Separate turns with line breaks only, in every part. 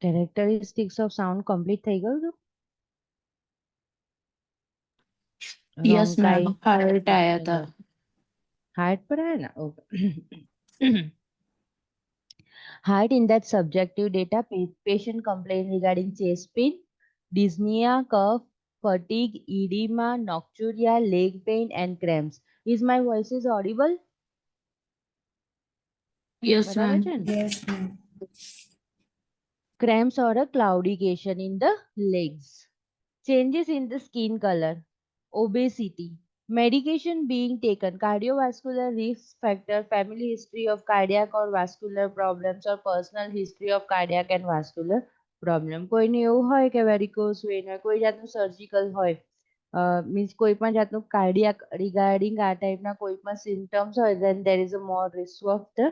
Characteristics of sound complete થઈ ગયું હતું.
यस मैम,
રોંકાઈ
हार्ट आया था.
હાર્ટ પર આયા ને okay. Heart in that subjective data, patient complaint regarding chest pain, dyspnea, cough, fatigue, edema, nocturia, leg pain, and cramps. Is my voice is audible?
Yes
બરાબર
ma'am.
છે ને?
Yes, ma'am.
Cramps or a claudication in the legs. Changes in the skin color. Obesity. Medication being taken. Cardiovascular risk factor. Family history of cardiac or vascular problems or personal history of cardiac and vascular problem. કોઈને એવું હોય કે varicose van હોય, કોઈ જાતનું surgical હોય, means કોઈ પણ જાતનું કાર્ડિયાક રિગાર્ડિંગ આ ટાઈપના કોઈ પણ સિમ્ટમ્સ હોય, then there is a more risk of the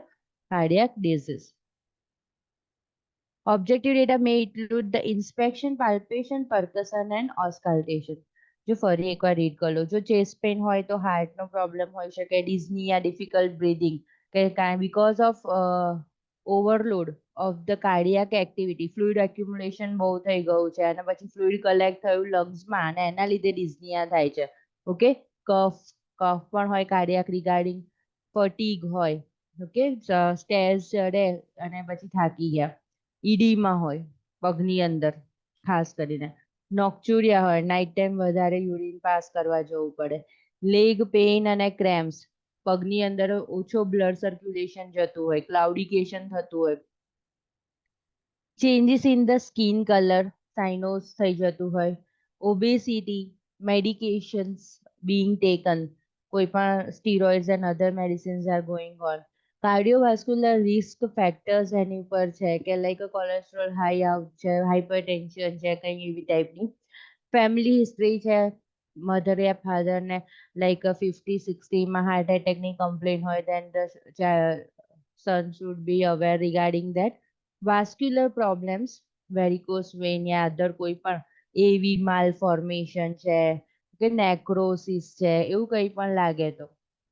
cardiac disease. Objective data may include the inspection, palpation, percussion and auscultation. જો ફરી એકવાર રીડ કરી લો. જો ચેસ્ટ પેઇન હોય તો હાર્ટનો પ્રોબ્લેમ હોઈ શકે, ડિઝનિયા, ડિફિકલ્ટ બ્રીધિંગ કે because of overload of the cardiac activity, fluid accumulation બહુ થઈ ગયું છે અને પછી ફ્લુઇડ કલેક્ટ થયું લંગ્સમાં અને એના લીધે ડિઝનિયા થાય છે. ઓકે, કફ પણ હોય કાર્ડિયાક રિગાર્ડિંગ, ફટીગ હોય, ઓકે, સ્ટેર્સ ચડે અને પછી થાકી ગયા, ઈડીમાં હોય પગની અંદર ખાસ કરીને, નોક્ચુરિયા હોય, નાઇટ ટાઈમ વધારે યુરિન પાસ કરવા જવું પડે, લેગ પેઇન અને ક્રેમ્પ્સ, પગની અંદર ઓછો બ્લડ સર્ક્યુલેશન જતું હોય, ક્લાઉડિકેશન થતું હોય, changes in the skin colour, cyanosis થઈ જતું હોય, ઓબેસિટી, મેડિકેશન્સ being taken, કોઈ પણ steroids and other medicines are going on, cardiovascular risk factors એની ઉપર છે કે લાઈક કોલેસ્ટ્રોલ હાઈ આઉટ છે, હાઇપરટેન્શન છે, કંઈ એવી ટાઈપની, ફેમિલી હિસ્ટ્રી છે, મધર યા ફાધરને લાઈક 50-60માં હાર્ટ એટેકની કમ્પ્લેન હોય, then the son should be aware regarding that. Vascular problems, varicose vein યા અધર કોઈ પણ એવી માલફોર્મેશન છે કે નેક્રોસિસ છે, એવું કંઈ પણ લાગે તો.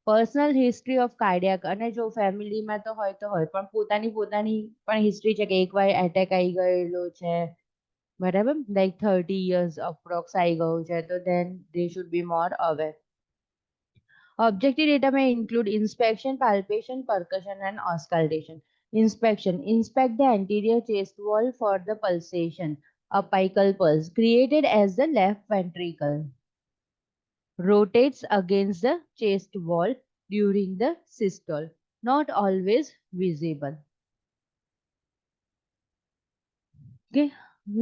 પર્સનલ હિસ્ટ્રી ઓફ કાર્ડિયાક, અને જો ફેમિલીમાં તો હોય પણ પોતાની પણ હિસ્ટ્રી છે કે એકવાર એટેક આવી ગયેલો છે, બરાબર, લાઈક 30 years અપ્રોક્સ આવી ગયું છે, તો then they should be more aware. Objective data may include inspection, palpation, percussion, and auscultation. Inspection. Inspect the anterior chest wall for the pulsation, apical pulse, created as the left ventricle rotates against the chest wall during the systole, not always visible. Okay,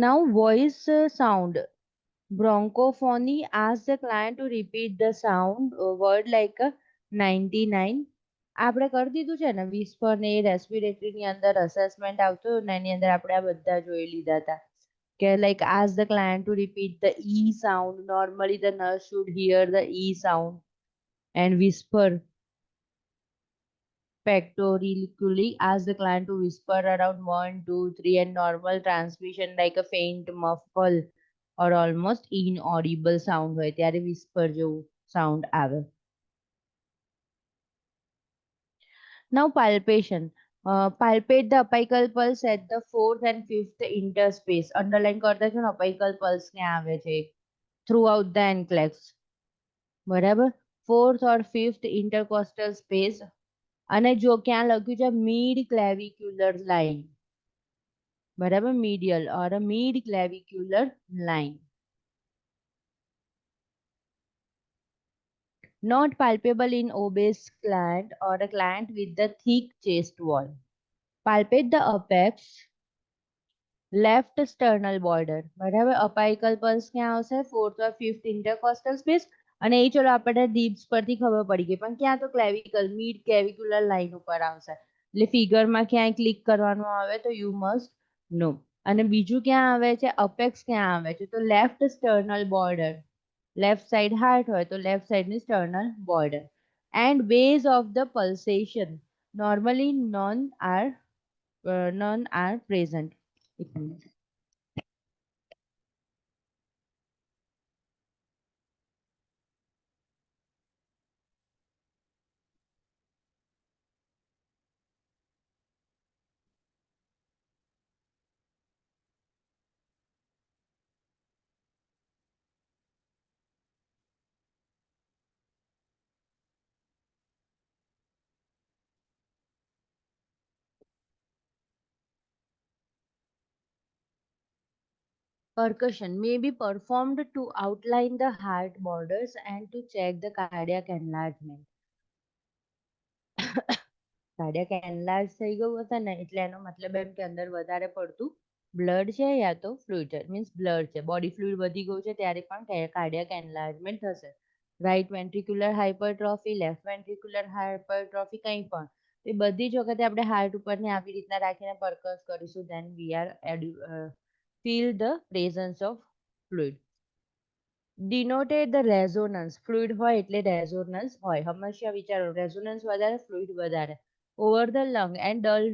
now voice sound. Bronchophony asks the client to repeat the sound word like a 99. આપણે કરી દીધું છે ને whisper ને રેસ્પિરેટરીની અંદર assessment આવતું ને એની અંદર આપણે આ બધા જોઈ લીધા હતા કે like ask the client to repeat the E sound. Normally the nurse should hear the E sound and whisper pectorally, ask the client to whisper around 1, 2, 3 and normal transmission like a faint muffle or almost inaudible sound હોય ત્યારે whisper જેવું sound આવે. Now palpation. Palpate the apical pulse at the 4th and 5th interspace. Underline કરતા છો ને apical pulse ક્યાં આવે છે throughout the NCLEX. બરાબર, 4th or 5th intercostal space અને જો ક્યાં લખ્યું છે મિડ ક્લેવિક્યુલર લાઇન, બરાબર, medial or mid clavicular line. Not palpable in obese client or a client with the thick chest wall. Palpate the apex left sternal border. બરાબર, અપાઇકલ pulse ક્યાં આવશે? 4th or 5th intercostal space. અને એ ચલો આપણે દીપ્સ પરથી ખબર પડી ગઈ, પણ ક્યાં તો ક્લેવિકલ મિડ ક્લેવિક્યુલર લાઇન ઉપર આવશે. એટલે ફિગરમાં ક્યાંય ક્લિક કરવાનું આવે તો યુ મસ્ટ નો. અને બીજું ક્યાં આવે છે? અપેક્સ ક્યાં આવે છે? તો left sternal border. Left side heart હોય તો લેફ્ટ સાઈડની sternal border. And base of the pulsation normally none are present. એક minute. Percussion may be performed to outline the heart borders and to check the cardiac enlargement. Cardiac enlarge થઈ ગયું હશે ને એટલે એનો મતલબ એમ કે અંદર વધારે પડતું બ્લડ છે યા તો ફ્લુઇડ છે મીન્સ બ્લડ છે બોડી ફ્લુઇડ વધી ગયું છે ત્યારે પણ કાર્ડિયાક એનલાર્જમેન્ટ થશે રાઈટ વેન્ટ્રિક્યુલર હાઇપરટ્રોફી લેફ્ટ વેન્ટ્રિક્યુલર હાઇપરટ્રોફી કંઈ પણ એ બધી જ વખતે આપણે હાર્ટ ઉપરને આવી રીતના રાખીને પરકસ કરીશું then we are feel the presence of fluid denoted the resonance fluid હોય એટલે રેઝોનન્સ હોય હંમેશા વિચારો રેઝોનન્સ વધારે ફ્લુઇડ વધારે over the lung and dull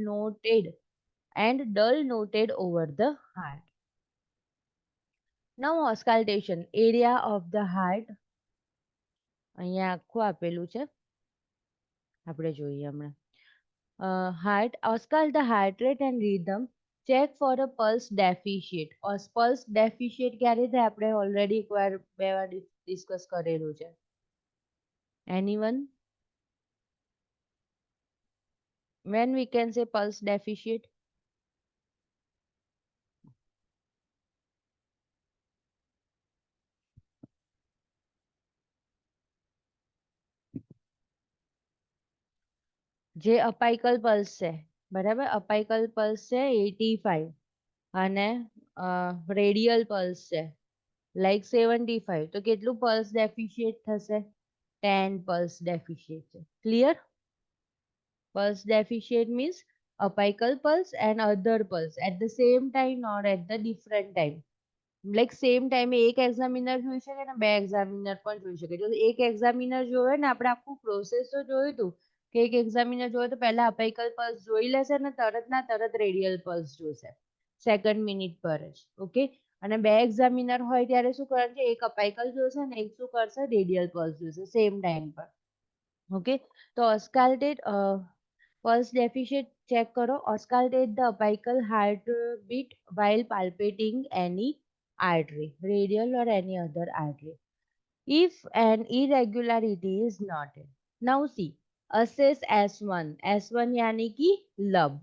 noted over the heart. Now auscultation area of the heart અહીંયા આખું આપેલું છે આપણે જોઈએ હમણાં heart auscult the heart rate and rhythm check for a pulse deficit pulse deficit ક્યારે થાય આપણે ઓલરેડી એકવાર બે વાર ડિસ્કસ કરેલું છે anyone when we can say pulse deficit જે અપાઇકલ પલ્સ છે બરાબર અપાઇકલ પલ્સ છે 85 અને રેડિયલ પલ્સ છે લાઈક 75 તો કેટલું પલ્સ ડેફિશિએટ થશે 10 પલ્સ ડેફિશિએટ છે clear pulse deficit means apical pulse and other pulse at the same time or at the different time like same ટાઈમે એક એક્ઝામિનર જોઈ શકે ને બે એક્ઝામિનર પણ જોઈ શકે જો એક એક્ઝામિનર જોવે ને આપણે આખું પ્રોસેસ તો જોયું હતું કે એક એક્ઝામિનર જોવે તો પહેલા અપાઇકલ પલ્સ જોઈ લેશે ને તરત ના તરત રેડિયલ પલ્સ જોશે સેકન્ડ મિનિટ પર જ ઓકે અને બે એક્ઝામિનર હોય ત્યારે શું કરશે એક અપાઇકલ જોશે ને એક શું કરશે રેડિયલ પલ્સ જોશે સેમ ટાઈમ પર ઓકે તો ઓસ્કાલ્ટેડ pulse deficit check karo auscultate the apical heartbeat while palpating any artery radial or any other artery if an irregularity is noted now see assess s1 s1 yani ki lub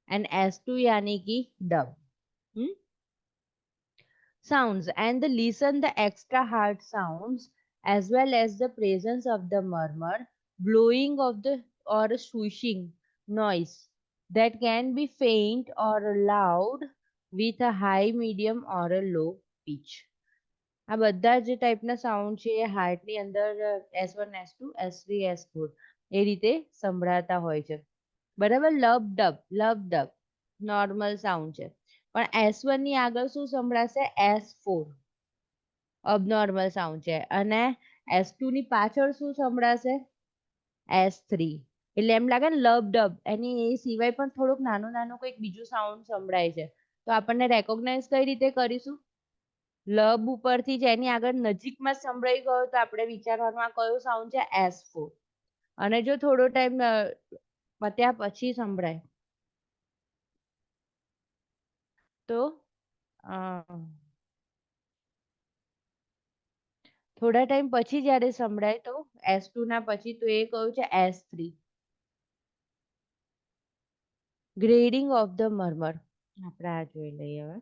and s2 yani ki dub sounds and listen the extra hard sounds as well as the presence of the murmur blowing of the or swooshing noise that can be faint or loud with a high medium or a low pitch આ બધા જે ટાઈપના sound છે એ હાર્ટની અંદર S1 S2 S3 S4 એ રીતે સંભળાતા હોય છે બરાબર લબ ડબ નોર્મલ સાઉન્ડ છે પણ S1 ની આગળ શું સંભળાશે S4 અબનોર્મલ સાઉન્ડ છે અને S2 ની પાછળ શું સંભળાશે S3 એટલે એમ લાગે ને લબ ડબ એની એ સિવાય પણ થોડુંક નાનું નાનું કંઈક બીજું સાઉન્ડ સંભળાય છે તો આપણને રેકોગ્નાઇઝ કઈ રીતે કરીશું લબ ઉપરથી જ એની આગળ નજીકમાં સંભળાઈ ગયો તો આપણે વિચારવાનું આ કયો સાઉન્ડ છે S4 અને જો થોડો ટાઈમ પત્યા પછી સંભળાય તો થોડા ટાઈમ પછી જ્યારે સંભળાય તો S2 ના પછી તો એ કયું છે S3 ગ્રેડિંગ ઓફ ધ મર્મર આપણે આ જોઈ લઈએ હવે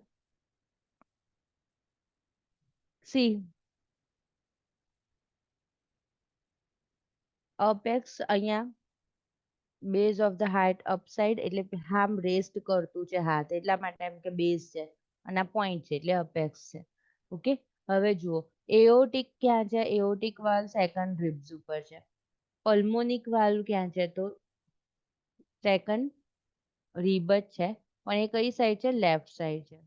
સી અપેક્સ અહીંયા base of the heart upside એટલે આમ રેસ્ટ કરતું છે હાથ એટલા માટે એમ કે બેઝ છે અને આ પોઈન્ટ છે એટલે અપેક્સ છે ઓકે હવે જુઓ એઓટિક ક્યાં છે એઓટિક વાલ્વ સેકન્ડ રિબ્સ ઉપર છે પલ્મોનિક વાલ્વ ક્યાં છે તો સેકન્ડ રિબ જ છે પણ એ કઈ સાઈડ છે લેફ્ટ સાઈડ છે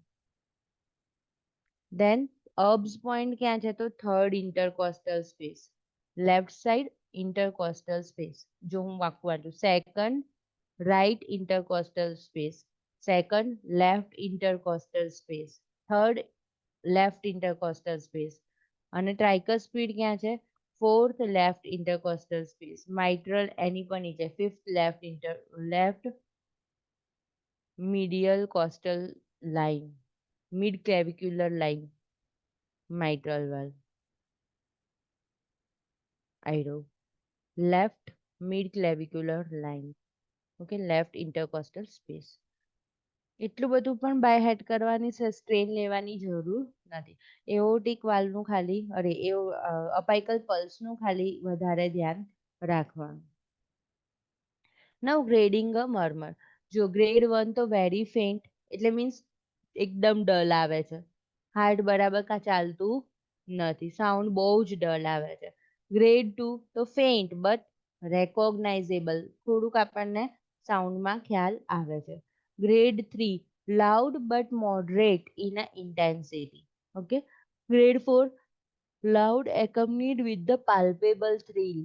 દેન અબ્સ પોઈન્ટ ક્યાં છે તો third intercostal space left side intercostal space જો હું આખું વાંચું second right intercostal space second left intercostal space third left intercostal space અને ટ્રાઇકસ્પિડ ક્યાં છે fourth left intercostal space mitral એની પણ નીચે fifth left medial costal line mid clavicular line mitral valve iro left mid clavicular line okay left intercostal space એટલું બધું પણ by હેડ કરવાની સ્ટ્રેન લેવાની જરૂર નથી. એઓર્ટિક વાલ્વનું ખાલી અપાઇકલ પલ્સનું ખાલી વધારે ધ્યાન રાખવાનું. નાઉ ગ્રેડિંગ અ મર્મર. જો ગ્રેડ 1 તો વેરી ફેન્ટ એટલે મીન્સ એકદમ ડલ આવે છે. હાર્ટ બરાબર ચાલતું નથી. સાઉન્ડ બહુ જ ડલ આવે છે. ગ્રેડ 2 તો ફેન્ટ બટ રેકોગ્નાઇઝેબલ. થોડુંક આપણને સાઉન્ડમાં ખ્યાલ આવે છે. Grade 3 loud but moderate in a intensity. Okay. Grade 4 loud accompanied with the palpable thrill.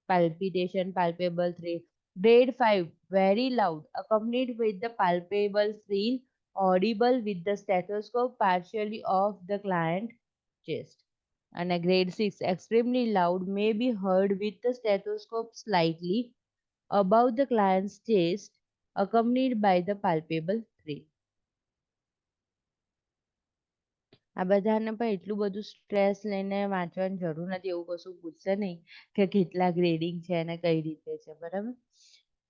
Palpitation, palpable thrill. Grade 5 very loud accompanied with the palpable thrill, audible with the stethoscope partially off the client chest. And a grade 6 extremely loud may be heard with the stethoscope slightly above the client's chest, accompanied by the palpable thrill. આ બધાને પણ એટલું બધું stress લઈને વાંચવાની જરૂર નથી. એવું કશું પૂછશે નહીં કે કેટલા ગ્રેડિંગ છે અને કઈ રીતે છે, બરાબર.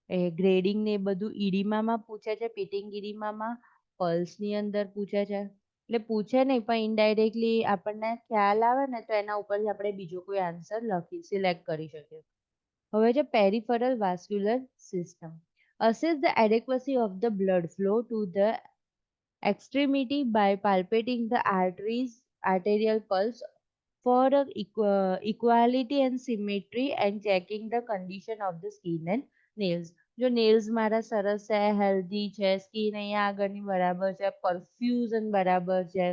એ ગ્રેડિંગ ને એ બધું ઈડીમામાં પૂછે છે, પિટિંગ ઈડીમામાં પલ્સની અંદર પૂછે છે. એટલે પૂછે નહીં પણ ઇનડાયરેક્ટલી આપણને ખ્યાલ આવે ને તો એના ઉપરથી આપણે બીજો કોઈ આન્સર સિલેક્ટ કરી શકીએ. હવે છે peripheral vascular system. Assess the adequacy of the blood flow to the extremity by palpating the arterial pulse for equality and symmetry and checking the condition of the skin and nails. જો nails મારા સરસ છે, healthy છે, skin અહીંયા આગળની બરાબર છે, perfusion બરાબર છે,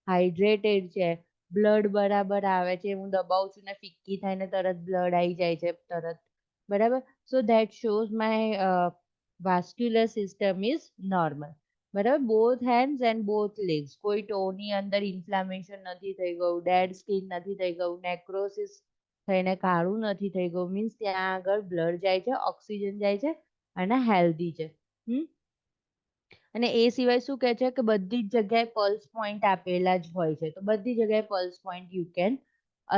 હાઇડ્રેટેડ છે, બ્લડ બરાબર આવે છે, હું દબાવું છું ને ફિક્કી થઈને તરત બ્લડ આવી જાય છે તરત, બરાબર. So that shows my vascular system is normal. બરાબર. Both hands and both legs. કોઈ ટોની અંદર ઇન્ફ્લામેશન નથી થઈ ગયું, ડેડ સ્કિન નથી થઈ ગયું, નેક્રોસિસ થઈને કાળું નથી થઈ ગયું. મીન્સ ત્યાં આગળ બ્લડ જાય છે, ઓક્સિજન જાય છે અને હેલ્ધી છે. અને એ સિવાય શું કહે છે કે બધી જ જગ્યાએ પલ્સ પોઈન્ટ આપેલા જ હોય છે. તો બધી જગ્યાએ pulse point you can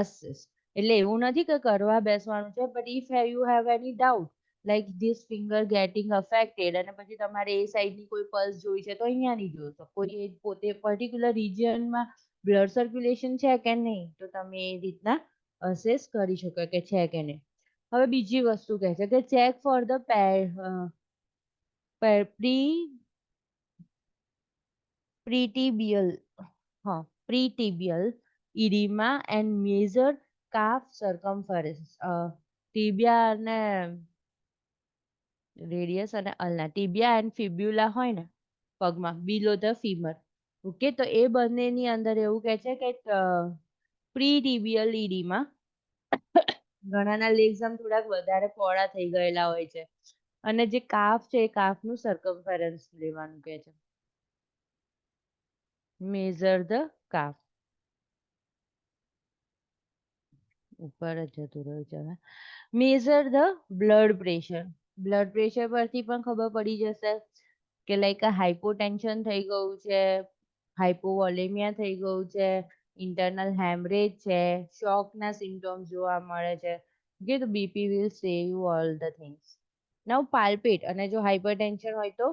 assess. એટલે એવું નથી કે કરવા બેસવાનું છે, but if you have any doubt like this finger getting affected અને પછી તમારે એ સાઈડની કોઈ પલ્સ જોઈ છે તો અહીંયાની જોશો. કોઈ એ પોતે પર્ટિક્યુલર રિજિયનમાં બ્લડ સર્ક્યુલેશન છે કે નહીં તો તમે એ રીતના અસેસ કરી શકો કે છે કે નહીં. હવે બીજી વસ્તુ કહે છે કે check for the pretibial pretibial edema and measure calf circumference. Tibia અને રેડિયસ અને અલ્ના, ટીબિયા એન્ડ ફિબ્યુલા હોય ને પગમાં બિલો ધ ફીમર. ઓકે, તો એ બંનેની અંદર એવું કહે છે કે પ્રીટિબિયલ ઈડીમાં ઘણાના લેગ્સ આમ થોડાક વધારે પહોળા થઈ ગયેલા હોય છે અને જે કાફ છે એ કાફનું સર્કમફરન્સ લેવાનું કહે છે. Measure the calf. ઉપર જ જતું રહ્યું છે હવે. Measure the blood pressure. Blood pressure પરથી પણ ખબર પડી જશે કે લાઈક આ હાઇપોટેન્શન થઈ ગયું છે, હાઇપોવોલેમિયા થઈ ગયું છે, ઇન્ટરનલ હેમરેજ છે, શોકના સિમ્ટોમ્સ જોવા મળે છે. ઓકે, તો BP will save you all the things. Now palpate. અને જો હાઇપરટેન્શન હોય તો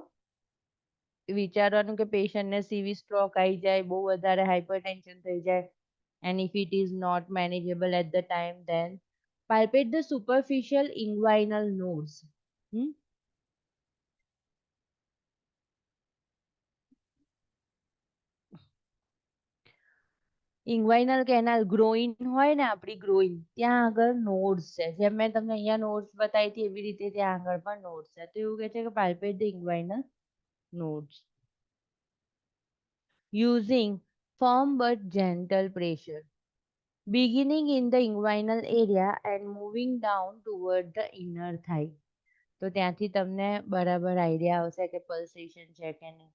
વિચારવાનું કે પેશન્ટને સીવી સ્ટ્રોક આવી જાય, બહુ વધારે હાઇપરટેન્શન થઈ જાય. And if it is not manageable at the time, then palpate the superficial inguinal nodes. Inguinal canal, groin હોય ને આપણી ગ્રોઈન, ત્યાં આગળ નોડ્સ છે. જેમ મેં તમને અહીંયા નોડ્સ બતાવી હતી એવી રીતે ત્યાં આગળ પણ નોડ્સ છે. તો એવું કહે છે કે palpate the inguinal nodes using firm but gentle pressure, beginning in the inguinal area and moving down toward the inner thigh. તો ત્યાંથી તમને બરાબર આઈડિયા આવશે કે પલ્સેશન છે કે નહીં.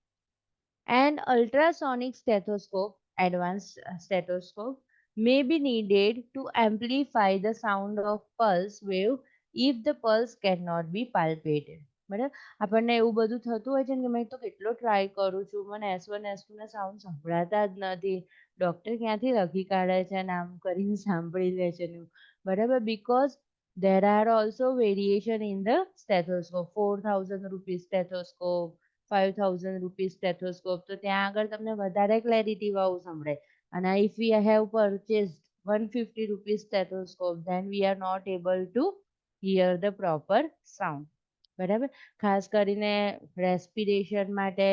And ultrasonic stethoscope, advanced stethoscope, may be needed to amplify the sound of pulse wave if the pulse cannot be palpated. બરાબર. આપણને એવું બધું થતું હોય છે ને કે મેં તો કેટલો ટ્રાય કરું છું, મને S1 S2 ના સાઉન્ડ સંભળાતા જ નથી, ડોક્ટર ક્યાંથી લખી કાઢે છે નામ કરીને સાંભળી લે છે ને, બરાબર. Because there are also variation in the stethoscope. 4000 rupees stethoscope, 5,000 rupees stethoscope, તો ત્યાં આગળ તમને વધારે ક્લેરિટી વાળું સંભળાય. અને if we have purchased 150 rupees stethoscope, then we are not able to hear the proper sound. બરાબર. ખાસ કરીને રેસ્પિરેશન માટે,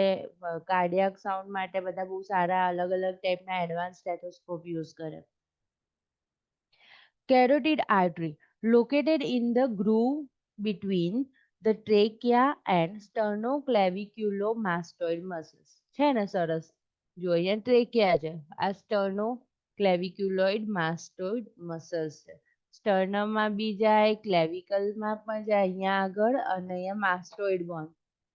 કાર્ડિયાક સાઉન્ડ માટે બધા બહુ સારા અલગ અલગ ટાઈપના એડવાન્સ સ્ટેથોસ્કોપ યુઝ કરે. Carotid artery located in the groove between the trachea and sternoclaviculomastoid muscles. છે ને સરસ. જો અહીંયા ટ્રેકિયા છે, આ sternoclaviculomastoid muscles છે. સ્ટર્નમમાં બી જાય, ક્લેવિકલમાં પણ જાય અહીંયા આગળ, અને અહીંયા માસ્ટોઇડ બોન,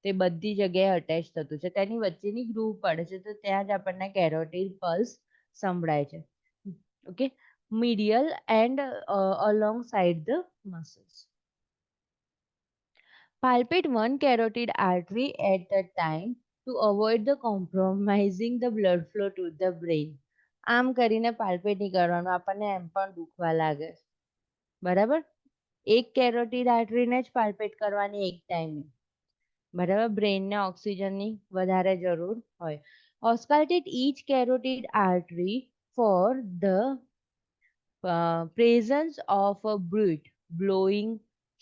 તે બધી જગ્યાએ અટેચ થતું છે. તેની વચ્ચેની ગ્રુવ પડે છે, તો ત્યાં જ આપણને કેરોટિડ પલ્સ સંભળાય છે. Okay, medial and alongside the muscles. Palpate one carotid artery at a time to avoid the compromising the blood flow to the brain. આમ કરીને પાલ્પેટ નહીં કરવાનું, આપણને એમ પણ દુખવા લાગે. બરાબર. એક કેરોટિડ આર્ટરીને જ પાલ્પેટ કરવાની એક ટાઈમે. બરાબર. બ્રેઇનને ઓક્સિજનની વધારે જરૂર હોય. Auscultate each carotid artery for the presence of a bruit, blowing,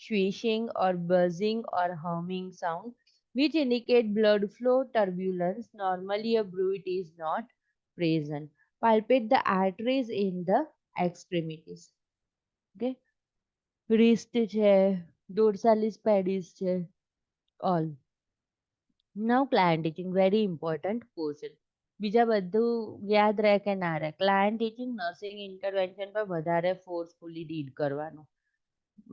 swishing or buzzing or humming sound, which indicate blood flow turbulence. Normally a bruit is not present. Palpate the arteries in the extremities. Okay, wrist છે, dorsalis pedis છે, all. Now client teaching, very important portion. બીજા બધું યાદ રહે કે ના રહે, client teaching nursing intervention પર વધારે ફોર્સફુલી ડીલ કરવાનું.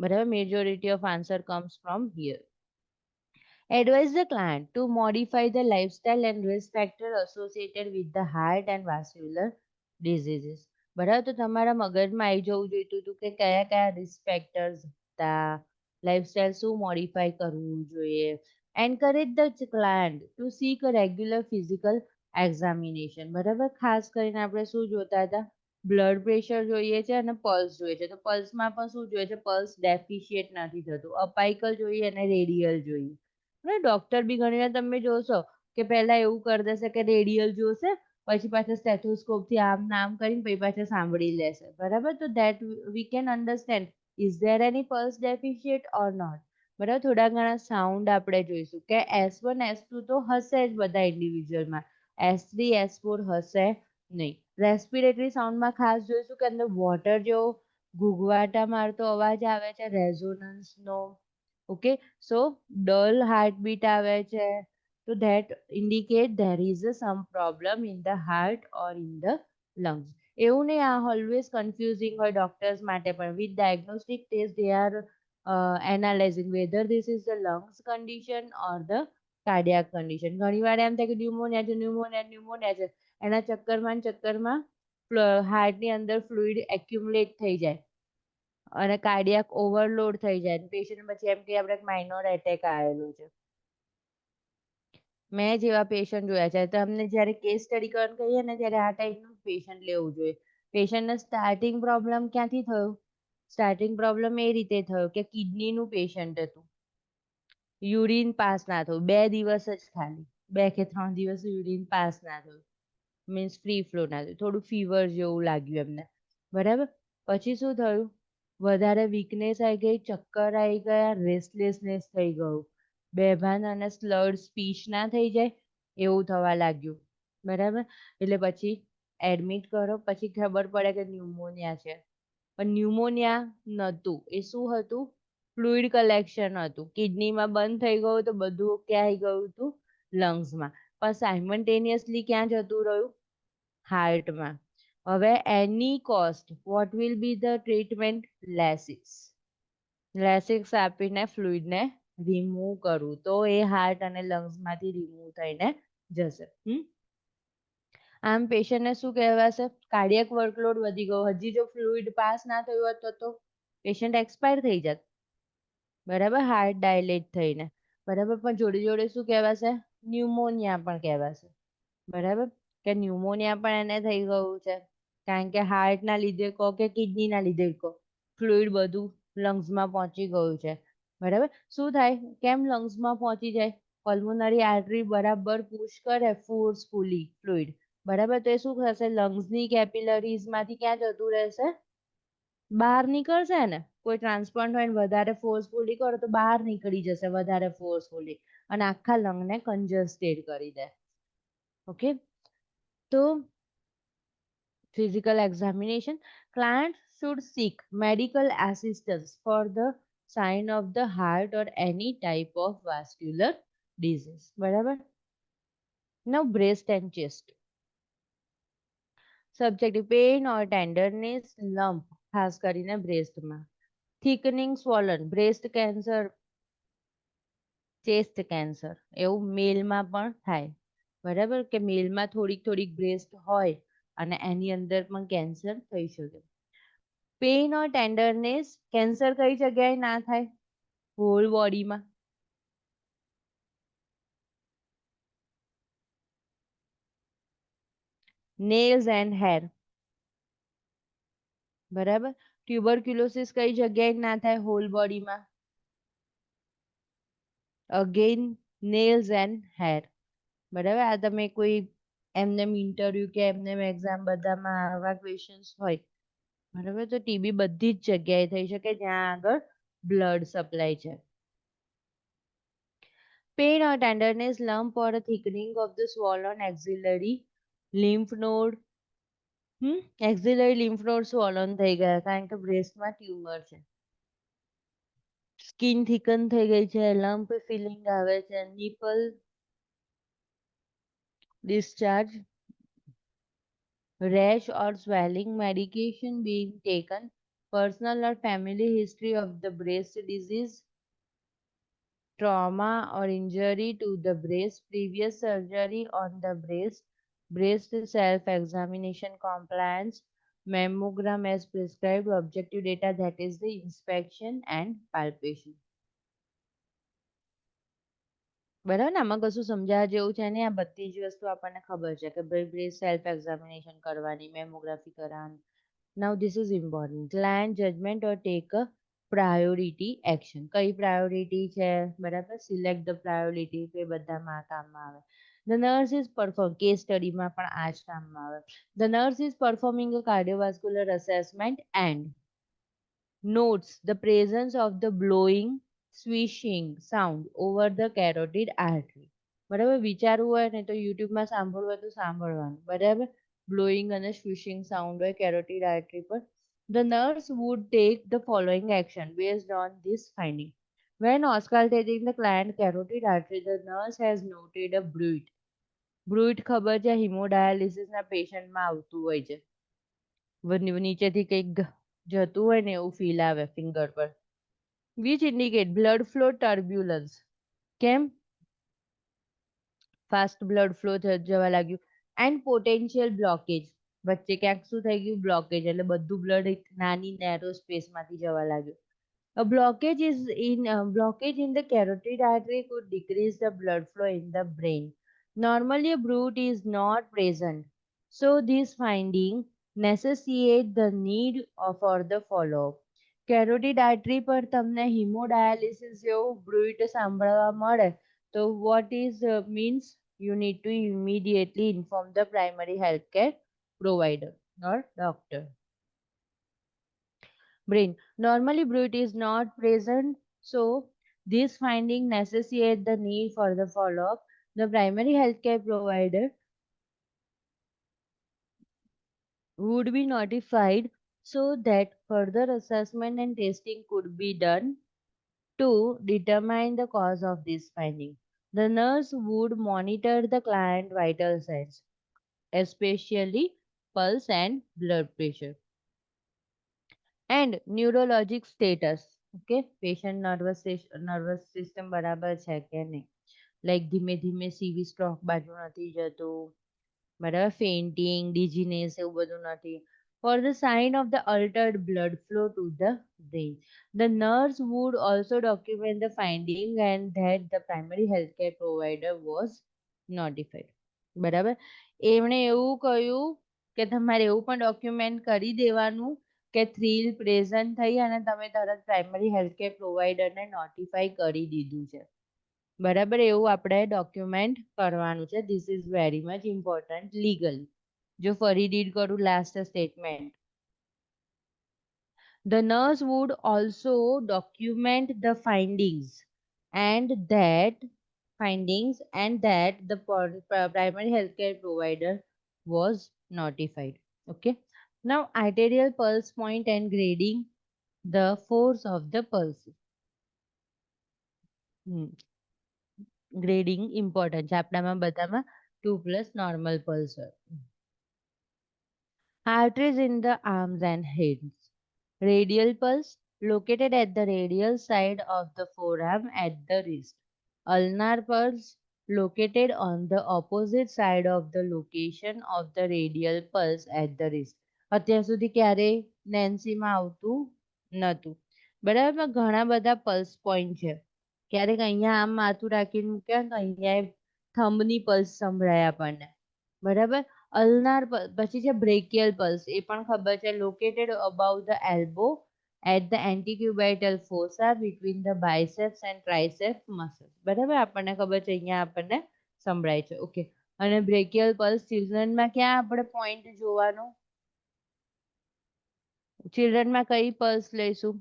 બરાબર. Majority of answer comes from here. Advise the client to modify the lifestyle and risk factor associated with the heart and vascular diseases. બરાબર. તો તમારા મગજમાં આવી જવું જોઈતું હતું કે કયા કયા રિસ્ક ફેક્ટર્સ હતા, લાઈફસ્ટાઈલ શું મોડિફાઈ કરવું જોઈએ. Encourage the client to seek a regular physical examination. બરાબર. ખાસ કરીને આપણે શું જોતા હતા, બ્લડ પ્રેશર જોઈએ છે અને પલ્સ જોઈએ છે. તો પલ્સમાં પણ શું જોઈએ છે, પલ્સ ડેફિશિએટ નથી થતું. અપાઇકલ જોઈએ અને રેડિયલ જોઈએ. ડોક્ટર બી ઘણી વાર તમે જોશો કે પહેલા એવું કરી દેશે કે રેડિયલ જોશે, પછી પાછા સ્ટેથોસ્કોપ થી આમ નામ કરીને પછી પાછા સાંભળી લેશે. બરાબર. તો that we can understand is there any pulse deficit or not. બરાબર. થોડા ઘણા સાઉન્ડ આપણે જોઈશું કે S1 S2 તો હશે જ બધા ઇન્ડિવિજ્યુઅલમાં, S3 S4 હશે નહીં. રેસ્પિરેટરી સાઉન્ડમાં ખાસ જોઈશું કે અંદર વોટર જેવો ઘૂઘવાટા મારતો અવાજ આવે છે, રેઝોનન્સનો. ઓકે, સો dull heartbeat આવે છે, તો that indicate there is some problem in the heart or in the lungs. એવું નહીં, આ always confusing હોય ડોક્ટર્સ માટે પણ. with diagnostic test they are analyzing whether this is the lungs condition or the cardiac condition. ઘણી વાર એમ થાય કે ન્યુમોનિયા છે, ન્યુમોનિયા છે, એના ચક્કરમાં હાર્ટની અંદર ફ્લુઇડ એક્યુમ્યુલેટ થઈ જાય અને કાર્ડિયાક ઓવરલોડ થઈ જાય, પેશન્ટ પછી એમ કે આપણે માઇનોર એટેક આવેલો છે. મેં જેવા પેશન્ટ જોયા છે. તો અમને જ્યારે કેસ સ્ટડી કરવાનું કહીએ ને ત્યારે આ ટાઈપનું પેશન્ટ લેવું જોઈએ. પેશન્ટને સ્ટાર્ટિંગ પ્રોબ્લેમ ક્યાંથી થયો, સ્ટાર્ટિંગ પ્રોબ્લેમ એ રીતે થયો કે કિડનીનું પેશન્ટ હતું, યુરિન પાસ ના થયું 2 દિવસ જ, ખાલી 2 કે 3 દિવસ યુરિન પાસ ના થયું, મીન્સ ફ્રી ફ્લો ના થયું, થોડું ફીવર જેવું લાગ્યું એમને. બરાબર. પછી શું થયું, વધારે વીકનેસ આવી ગઈ, ચક્કર આવી ગયા, રેસ્ટલેસનેસ થઈ ગયું, બેભાન અને સ્લર્ડ સ્પીચ ના થઈ જાય એવું થવા લાગ્યું. બરાબર. એટલે પછી એડમિટ કરો, પછી ખબર પડે કે ન્યુમોનિયા છે. પણ ન્યુમોનિયા નહોતું, એ શું હતું, ફ્લુઇડ કલેક્શન હતું. કિડનીમાં બંધ થઈ ગયું તો બધું ક્યાં આવી ગયું હતું, લંગ્સમાં. પણ સાયમલ્ટેનિયસલી ક્યાં જતું રહ્યું, હાર્ટમાં. હવે any cost, what will be the treatment, Lasix. Lasix આપીને ફ્લુઇડને રિમૂવ કરવું, તો એ હાર્ટ અને લંગ્સમાંથી રિમૂવ થઈને જશે. આમ પેશન્ટને શું કહેવાશે, કાર્ડિયક વર્કલોડ વધી ગયો. હજી જો ફ્લુઇડ પાસ ના થયું હોત તો પેશન્ટ એક્સપાયર થઈ જાત. બરાબર. હાર્ટ ડાયલેટ થઈને. બરાબર. પણ જોડે જોડે શું કહેવાશે, ન્યુમોનિયા પણ કહેવાશે. બરાબર. કે ન્યુમોનિયા પણ એને થઈ ગયું છે, કારણ કે હાર્ટના લીધે કહો કે કિડનીના લીધે કહો, ફ્લુઇડ બધું લંગ્સમાં પહોંચી ગયું છે. બરાબર. શું થાય, કેમ લંગ્સમાં પહોંચી જાય, પલ્મોનરી આર્ટરી બરાબર પુશ કરે ફોર્સફુલી ફ્લુઇડ, બરાબર, તો એ શું થશે? લંગ્સની કેપિલરીઝ માંથી ક્યાં જતું રહેશે? બહાર નીકળશે ને. કોઈ ટ્રાન્સપ્લાન્ટ હોય ને વધારે ફોર્સફુલી કરો તો બહાર નીકળી જશે વધારે ફોર્સફુલી અને આખા લંગને કન્જસ્ટેડ કરી દે. ઓકે, તો physical examination, client should seek medical assistance for the sign of the heart or any type of vascular disease. બરાબર. Now breast and chest. Subjective pain or tenderness, lump ખાસ કરીને બ્રેસ્ટમાં. થિકનિંગ સ્વોલન, breast cancer, chest cancer એવું મેલમાં પણ થાય. બરાબર, કે મેલમાં થોડીક થોડીક બ્રેસ્ટ હોય અને એની અંદર પણ કેન્સર થઈ શકે. પેઇન ઓર ટેન્ડરનેસ, કેન્સર કઈ જગ્યાએ ના થાય? હોલ બોડીમાં. નેલ્સ એન્ડ હેર, બરાબર. ટ્યુબરક્યુલોસિસ કઈ જગ્યાએ ના થાય? હોલ બોડીમાં. અગેન નેલ્સ એન્ડ હેર, બરાબર. આ તમે કોઈ એમને ઇન્ટરવ્યુ કે એમને એક્ઝામ બધામાં આવા ક્વેશ્ચન્સ હોય, બરાબર, તો ટીબી બધી જ જગ્યાએ થઈ શકે જ્યાં આગળ બ્લડ સપ્લાય છે. Pain or tenderness, lump or a thickening of the swollen axillary lymph node. axillary lymph node swollen થઈ ગયા કારણ કે બ્રેસ્ટમાં ટ્યુમર છે. સ્કિન થિકન થઈ ગઈ છે, લમ્પ ફિલિંગ આવે છે, nipple discharge, rash or swelling, medication being taken, personal or family history of the breast disease, trauma or injury to the breast, previous surgery on the breast self-examination compliance, mammogram as prescribed, objective data that is the inspection and palpation. બરાબર ને, આમાં કશું સમજાવવા જેવું છે ને, આ બધી જ વસ્તુ આપણને ખબર છે કે ભાઈ બ્રેસ્ટ સેલ્ફ એક્ઝામિનેશન કરવાની, મેમોગ્રાફી કરવાની. Now this is important. Client judgement or take a priority action. કઈ પ્રાયોરિટી છે? બરાબર, સિલેક્ટ ધ પ્રાયોરિટી, કે બધામાં કામમાં આવે. The nurse is કેસ સ્ટડીમાં પણ આ જ કામમાં આવે. The nurse is performing a cardiovascular assessment and notes the presence of the blowing swishing sound over the carotid artery. બરાબર, વિચારવું હોય ને તો યુટ્યુબમાં સાંભળવું હોય તો સાંભળવાનું. બરાબર, blowing અને swishing sound હોય carotid artery પર. The nurse would take the following action based on this finding. When auscultating the client carotid artery, the nurse has noted a bruit. Bruit ખબર છે, હિમોડાયાલિસિસના પેશન્ટમાં આવતું હોય છે. નીચેથી કંઈક જતું હોય ને એવું ફીલ આવે ફિંગર પર. which indicate blood flow turbulence. કેમ? ફાસ્ટ બ્લડ ફ્લો જવા લાગ્યું. એન્ડ પોટેન્શિયલ બ્લોકેજ, વચ્ચે ક્યાંક શું થઈ ગયું? બ્લોકેજ, એટલે બધું બ્લડ એક નાની નેરો સ્પેસમાંથી જવા લાગ્યું. A blockage in the carotid artery could decrease the blood flow in the brain. Normally, a bruit is not present, so this finding necessitates the need for the follow-up. Carotid artery પર તમને હિમોડાયાલિસિસ જેવું બ્રુઇટ સાંભળવા મળે તો what is means you need to immediately inform the primary healthcare provider or doctor. Brain. Normally, bruit is not present, so this finding necessitates the need for the follow-up. The primary healthcare provider would be notified so that further assessment and testing could be done to determine the cause of this finding. The nurse would monitor the client vital signs, especially pulse and blood pressure. And neurologic status. Okay, patient nervous system બરાબર છે કે નહીં, like ધીમે ધીમે સીવી stroke બાજુ નથી જતું, બરાબર, ફેઇન્ટિંગ, ડિઝીનેસ એવું બધું નથી. For the sign of the altered blood flow to the brain, the nurse would also document the finding and that the primary healthcare provider was notified. બરાબર, એમણે એવું કહ્યું કે તમારે એવું પણ ડોક્યુમેન્ટ કરી દેવાનું કે થ્રિલ પ્રેઝન્ટ થઈ અને તમે તરત પ્રાઇમરી હેલ્થકેર પ્રોવાઈડરને નોટિફાઈ કરી દીધું છે. બરાબર, એવું આપણે ડોક્યુમેન્ટ કરવાનું છે. This is very much important legally. જો ફરી રીડ કરું last statement. The nurse would also document the and that the primary healthcare provider was notified. Okay. Now arterial pulse point and grading the force of the pulse. Grading important છે આપણામાં બધામાં 2+ normal pulse હોય. Arteries in the arms and hands. Radial pulse located at the radial side of the forearm at the wrist. Ulnar pulse located on the opposite side of the location of the radial pulse at the wrist. અત્યાર સુધી ક્યારે નેન્સીમાં આવતું નતું. બરાબર, ઘણા બધા pulse point છે. ક્યારેક અહીંયા આમ માથું રાખીને મૂક્યા તો અહીંયા થંબની પલ્સ સંભળાય આપણને. બરાબર, અલ્નાર પછી છે બ્રેકિયલ પલ્સ, એ પણ ખબર છે. Located about the elbow at the antecubital fossa between the biceps and triceps muscles. બરાબર, આપણને ખબર છે, અહીંયા આપણને સંભળાય છે. ઓકે. અને બ્રેકિયલ પલ્સ ચિલ્ડ્રનમાં ક્યાં આપણે પોઈન્ટ જોવાનો? ચિલ્ડ્રનમાં કઈ પલ્સ લઈશું?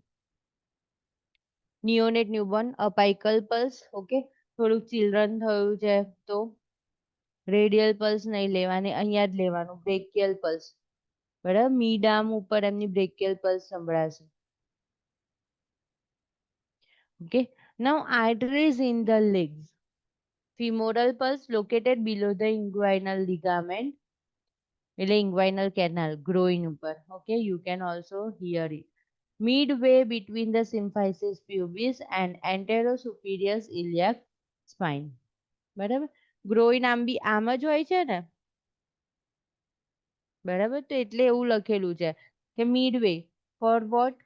નિયોનેટ ન્યૂબોર્ન અપાઇકલ પલ્સ. ઓકે, થોડુંક ચિલ્ડ્રન થયું છે તો રેડિયલ પલ્સ નહીં લેવાની, અહીંયા જ લેવાનું બ્રેકિયલ પલ્સ. બરાબર, મિડ આર્મ ઉપર એમની બ્રેકિયલ pulse સંભળાશે. Okay, now arteries in the legs. Femoral pulse located below the inguinal ligament, એટલે inguinal canal, groin ઉપર. Okay, you can also hear it. Midway between the symphysis pubis and anterosuperior iliac spine. બરાબર, ગ્રોઈન આમ બી આમ જ હોય છે ને. બરાબર, તો એટલે એવું લખેલું છે કે midway for what?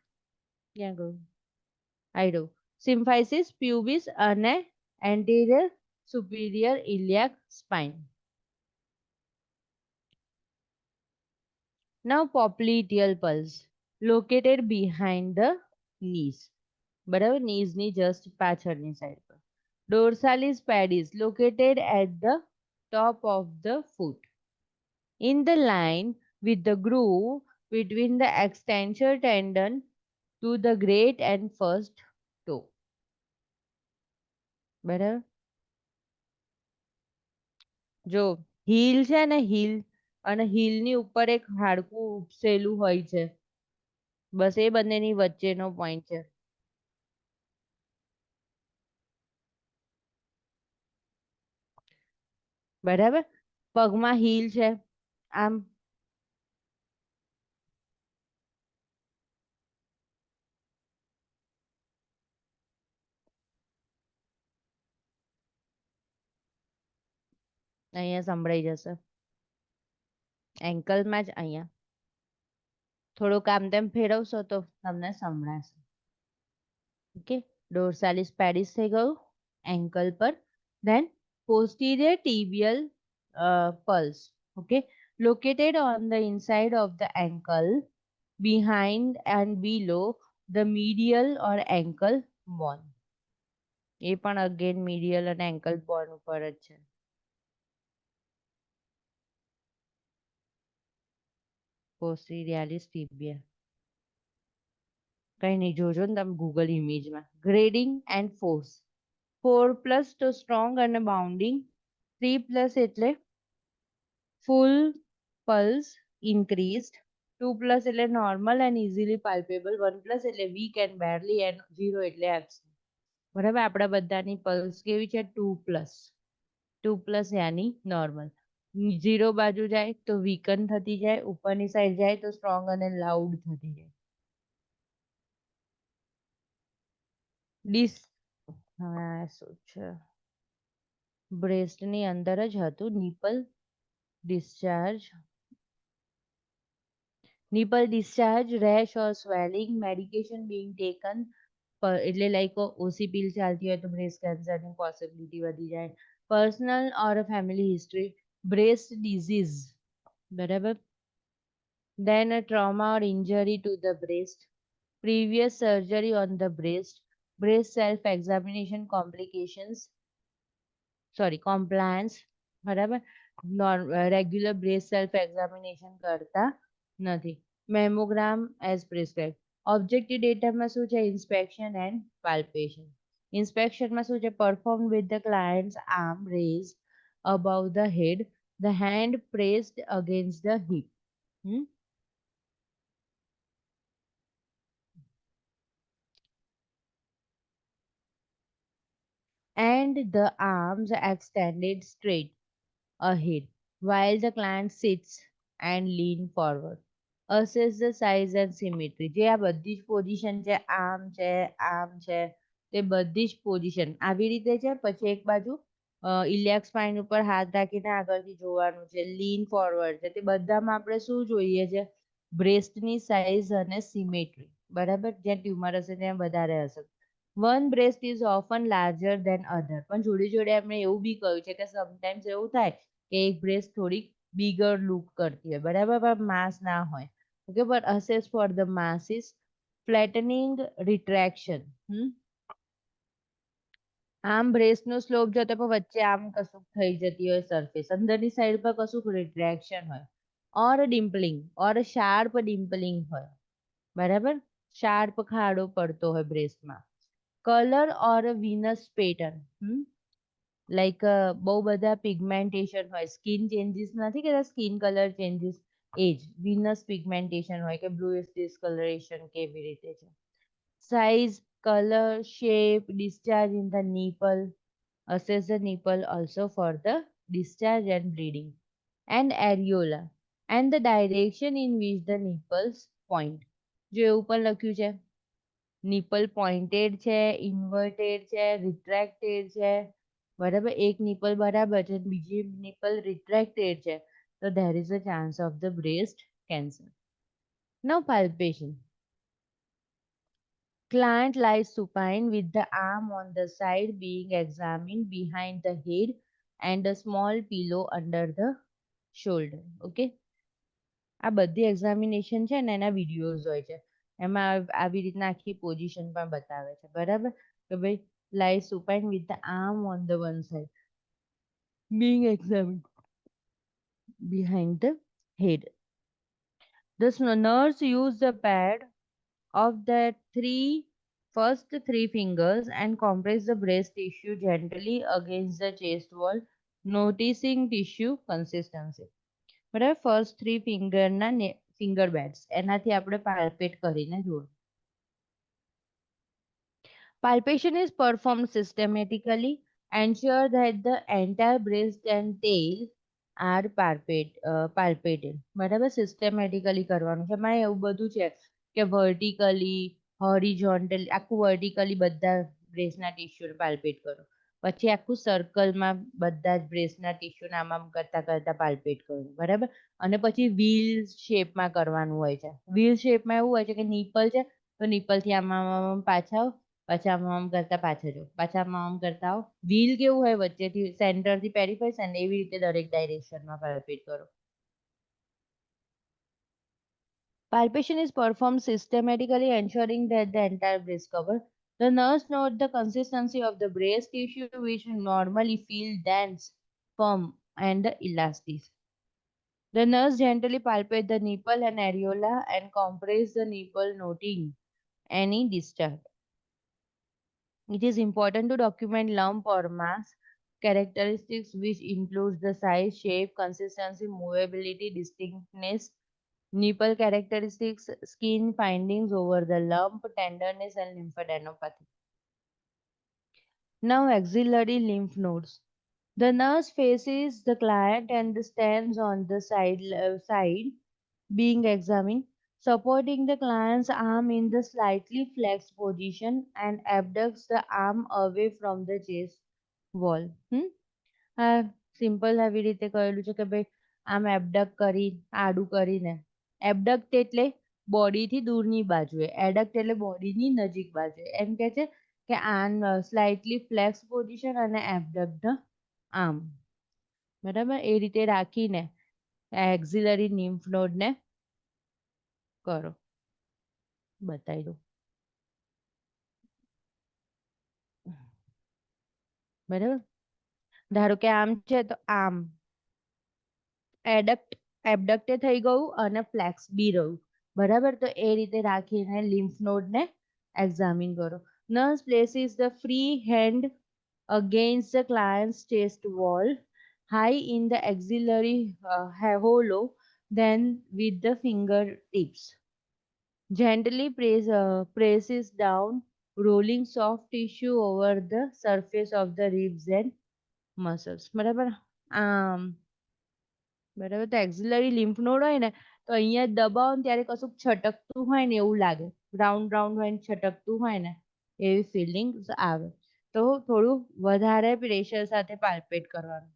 ક્યાં ગયું? આઈ રહ્યું. Symphysis pubis અને anterior superior iliac spine. Now popliteal pulse located behind the knees. બરાબર, knees ની just પાછળની સાઈડ પર. Dorsalis pedis located at the top of the foot. In the line with the groove between the extensor tendon to the great and first toe. બરાબર, જો heel છે ને, heel અને હીલની ઉપર એક હાડકું ઉપસેલું હોય છે, બસ એ બંનેની વચ્ચેનો પોઈન્ટ છે. બરાબર, પગમાં હીલ છે આમ, અહીંયા સંભળાઈ જશે. એન્કલમાં જ અહીંયા થોડુંક આમ તેમ ફેરવશો તો તમને સંભળાશે. ઓકે, ડોર્સાલિસ પેડિસ થઈ ગયું એન્કલ પર. Then posterior tibial pulse. Okay, located on the inside of the ankle, behind and below the medial or ankle bone. એ પણ અગેન medial અને ankle bone ઉપર જ છે. posterior tibia. કઈ નહીં, જોજો ને તમે ગૂગલ ઇમેજમાં. Grading and force. 4+ તો સ્ટ્રોંગ અને બાઉન્ડિંગ. 3+ એટલે ફૂલ પલ્સ ઇન્ક્રીઝડ. 2+ એટલે નોર્મલ એન્ડ ઇઝીલી પાલ્પેબલ. 1+ એટલે વીક એન્ડ બેરલી, એન્ડ 0 એટલે એબ્સન્ટ. બરાબર, આપણા બધાની પલ્સ કેવી છે? 2+. 2+ યાની નોર્મલ. 0 બાજુ જાય તો વીકન થતી જાય, ઉપરની સાઈડ જાય તો સ્ટ્રોંગ અને લાઉડ થતી જાય. શું છે? બ્રેસ્ટની અંદર જ હતું nipple discharge. Nipple discharge, rash or swelling, medication being taken. એટલે લાઈક ઓસી પીલ ચાલતી હોય તો બ્રેસ્ટ કેન્સરની પોસિબિલિટી વધી જાય. Personal or family history, breast disease. બરાબર, then a trauma or injury to the breast, previous surgery on the breast self examination complications, sorry compliance, બરાબર, regular breast self examination કરતા નથી. મેમોગ્રામ એઝ પ્રિસ્ક્રાઇબ. ઓબ્જેક્ટિવ ડેટામાં શું છે? Inspection and પાલ્પેશન. ઇન્સ્પેક્શનમાં શું છે? Perform with the client's arm raise above the head, the hand pressed against the hip. Hmm? And the arms extended straight ahead while the client sits and lean forward. Assess the size and symmetry. જે આ બધી જ position છે, આમ છે, તે બધી જ પોઝિશન આવી રીતે છે. પછી એક બાજુ ઇલિયાક સ્પાઇન ઉપર હાથ રાખીને આગળથી જોવાનું છે, લીન ફોરવર્ડ છે. તે બધામાં આપણે શું જોઈએ છે? બ્રેસ્ટની સાઇઝ અને સિમેટ્રી, બરાબર. જ્યાં ટ્યુમર હશે ત્યાં વધારે હશે. One breast is often larger than other. પણ જોડે જોડે એમણે એવું બી કહ્યું છે કે સમટાઈમ્સ એવું થાય કે એક બ્રેસ્ટ થોડીક બિગર લુક કરતી હોય, બરાબર, પણ માસ ના હોય. Okay, but assess for the mass is flattening retraction. આમ બ્રેસ્ટનો સ્લોપ જતો પણ વચ્ચે આમ કશું થઈ જતી હોય સરફેસ, અંદરની સાઈડ પર કશું રિટ્રેક્શન હોય, ઓર ડિમ્પલિંગ ઓર શાર્પ ડિમ્પલિંગ હોય, બરાબર, શાર્પ ખાડો પડતો હોય બ્રેસ્ટમાં. કલર ઓર વિનસ પેટર્ન, લાઈક બહુ બધા પિગમેન્ટેશન હોય, સ્કિન ચેન્જીસ નથી કે સ્કિન કલર ચેન્જીસ, એ જ વિનસ પિગમેન્ટેશન હોય કે બ્લુઇશ ડિસ્કલરેશન કેવી રીતે છે. Size, colour, shape, discharge in the nipple. Assess the nipple also for the discharge and bleeding. And areola and the direction in which the nipples point. જો એવું પણ લખ્યું છે, નિપલ પોઇન્ટેડ છે, ઇન્વર્ટેડ છે, રિટ્રેક્ટેડ છે, બરાબર. એક નિપલ બરાબર છે, બીજી નિપલ રિટ્રેક્ટેડ છે, તો there is a chance of the breast cancer. Now palpation. Client lies supine with the arm on the side being examined behind the head and a small pillow under the shoulder. Okay. આ બધી examination છે ને એના videos હોય છે, એમાં આવી રીતના આખી પોઝિશન પણ બતાવે છે, બરાબર, કે ભાઈ lie supine with the arm on the one side being examined behind the head. The nurse use the pad of the first three fingers and compress the breast tissue gently against the chest wall, noticing tissue consistency. બરાબર, first three ફિંગરના finger beds એનાથી આપણે પાલ્પેટ કરીને જોયું. Palpation is performed systematically. Ensure that the entire breast and tail are palpated. બરાબર, systematically કરવાનું છે. એમાં એવું બધું છે કે વર્ટિકલી, હોરિઝોન્ટલી, આખું વર્ટિકલી બધા બ્રેસ્ટના ટિશ્યુને પાલ્પેટ કરો. પછી આખું સર્કલમાં બધા જ બ્રેસ્ટના ટિશ્યુને આમ કરતા કરતા પાલ્પેટ કરવું, બરાબર. અને પછી વ્હીલ શેપમાં કરવાનું હોય છે. વ્હીલ શેપમાં એવું હોય છે કે નિપલ છે તો નિપલથી આમ આમ પાછા આવો, પાછા આમ કરતા પાછા જાઓ, પાછા આમ કરતા આવો. વ્હીલ કેવું હોય વચ્ચેથી સેન્ટરથી પેરીફેસ અને એવી રીતે દરેક ડાયરેક્શનમાં પાલ્પેટ કરો. Palpation is performed systematically, ensuring that the entire breast cover. The nurse note the consistency of the breast tissue, which normally feel dense, firm, and elastic. The nurse gently palpate the nipple and areola and compress the nipple, noting any discharge. It is important to document lump or mass characteristics, which includes the size, shape, consistency, movability, distinctness, nipple characteristics, skin findings over the lump, tenderness, and lymphadenopathy. Now, axillary lymph nodes. The nurse faces the client and stands on the side being examined, supporting the client's arm in the slightly flexed position and abducts the arm away from the chest wall. Simple આવી રીતે કરેલું છે કે ભાઈ આમ એબડક્ટ કરી આડું કરીને, એબડક્ટ એટલે બોડીથી દૂરની બાજુએ, એડક્ટ એટલે બોડીની નજીક બાજુએ. એમ કે છે કે આ સ્લાઇટલી ફ્લેક્સ પોઝિશન અને એબડક્ટ ધ આર્મ, બરાબર. એ રીતે રાખીને એક્ઝિલરી નિમ્ફ નોડને કરો. બતાવી દો, બરાબર. ધારો કે આમ છે તો આમ એબડક્ટે થઈ ગયું અને ફ્લેક્સ બી રહ્યું, બરાબર. તો એ રીતે રાખીને લિમ્ફ નોડને એક્ઝામિન કરો. Nurse places the free hand against the client's chest wall, high in the axillary hollow, then with the fingertips. Gently presses down, rolling soft tissue over the surface of the ribs and muscles. બરાબર. આમ બરાબર. તો એક્ઝિલરી lymph node હોય ને તો અહીંયા દબાવો ને ત્યારે કશુંક છટકતું હોય ને એવું લાગે, રાઉન્ડ રાઉન્ડ હોય ને છટકતું હોય ને એવી ફિલિંગ આવે. તો થોડું વધારે પ્રેશર સાથે પાલ્પેટ કરવાનું.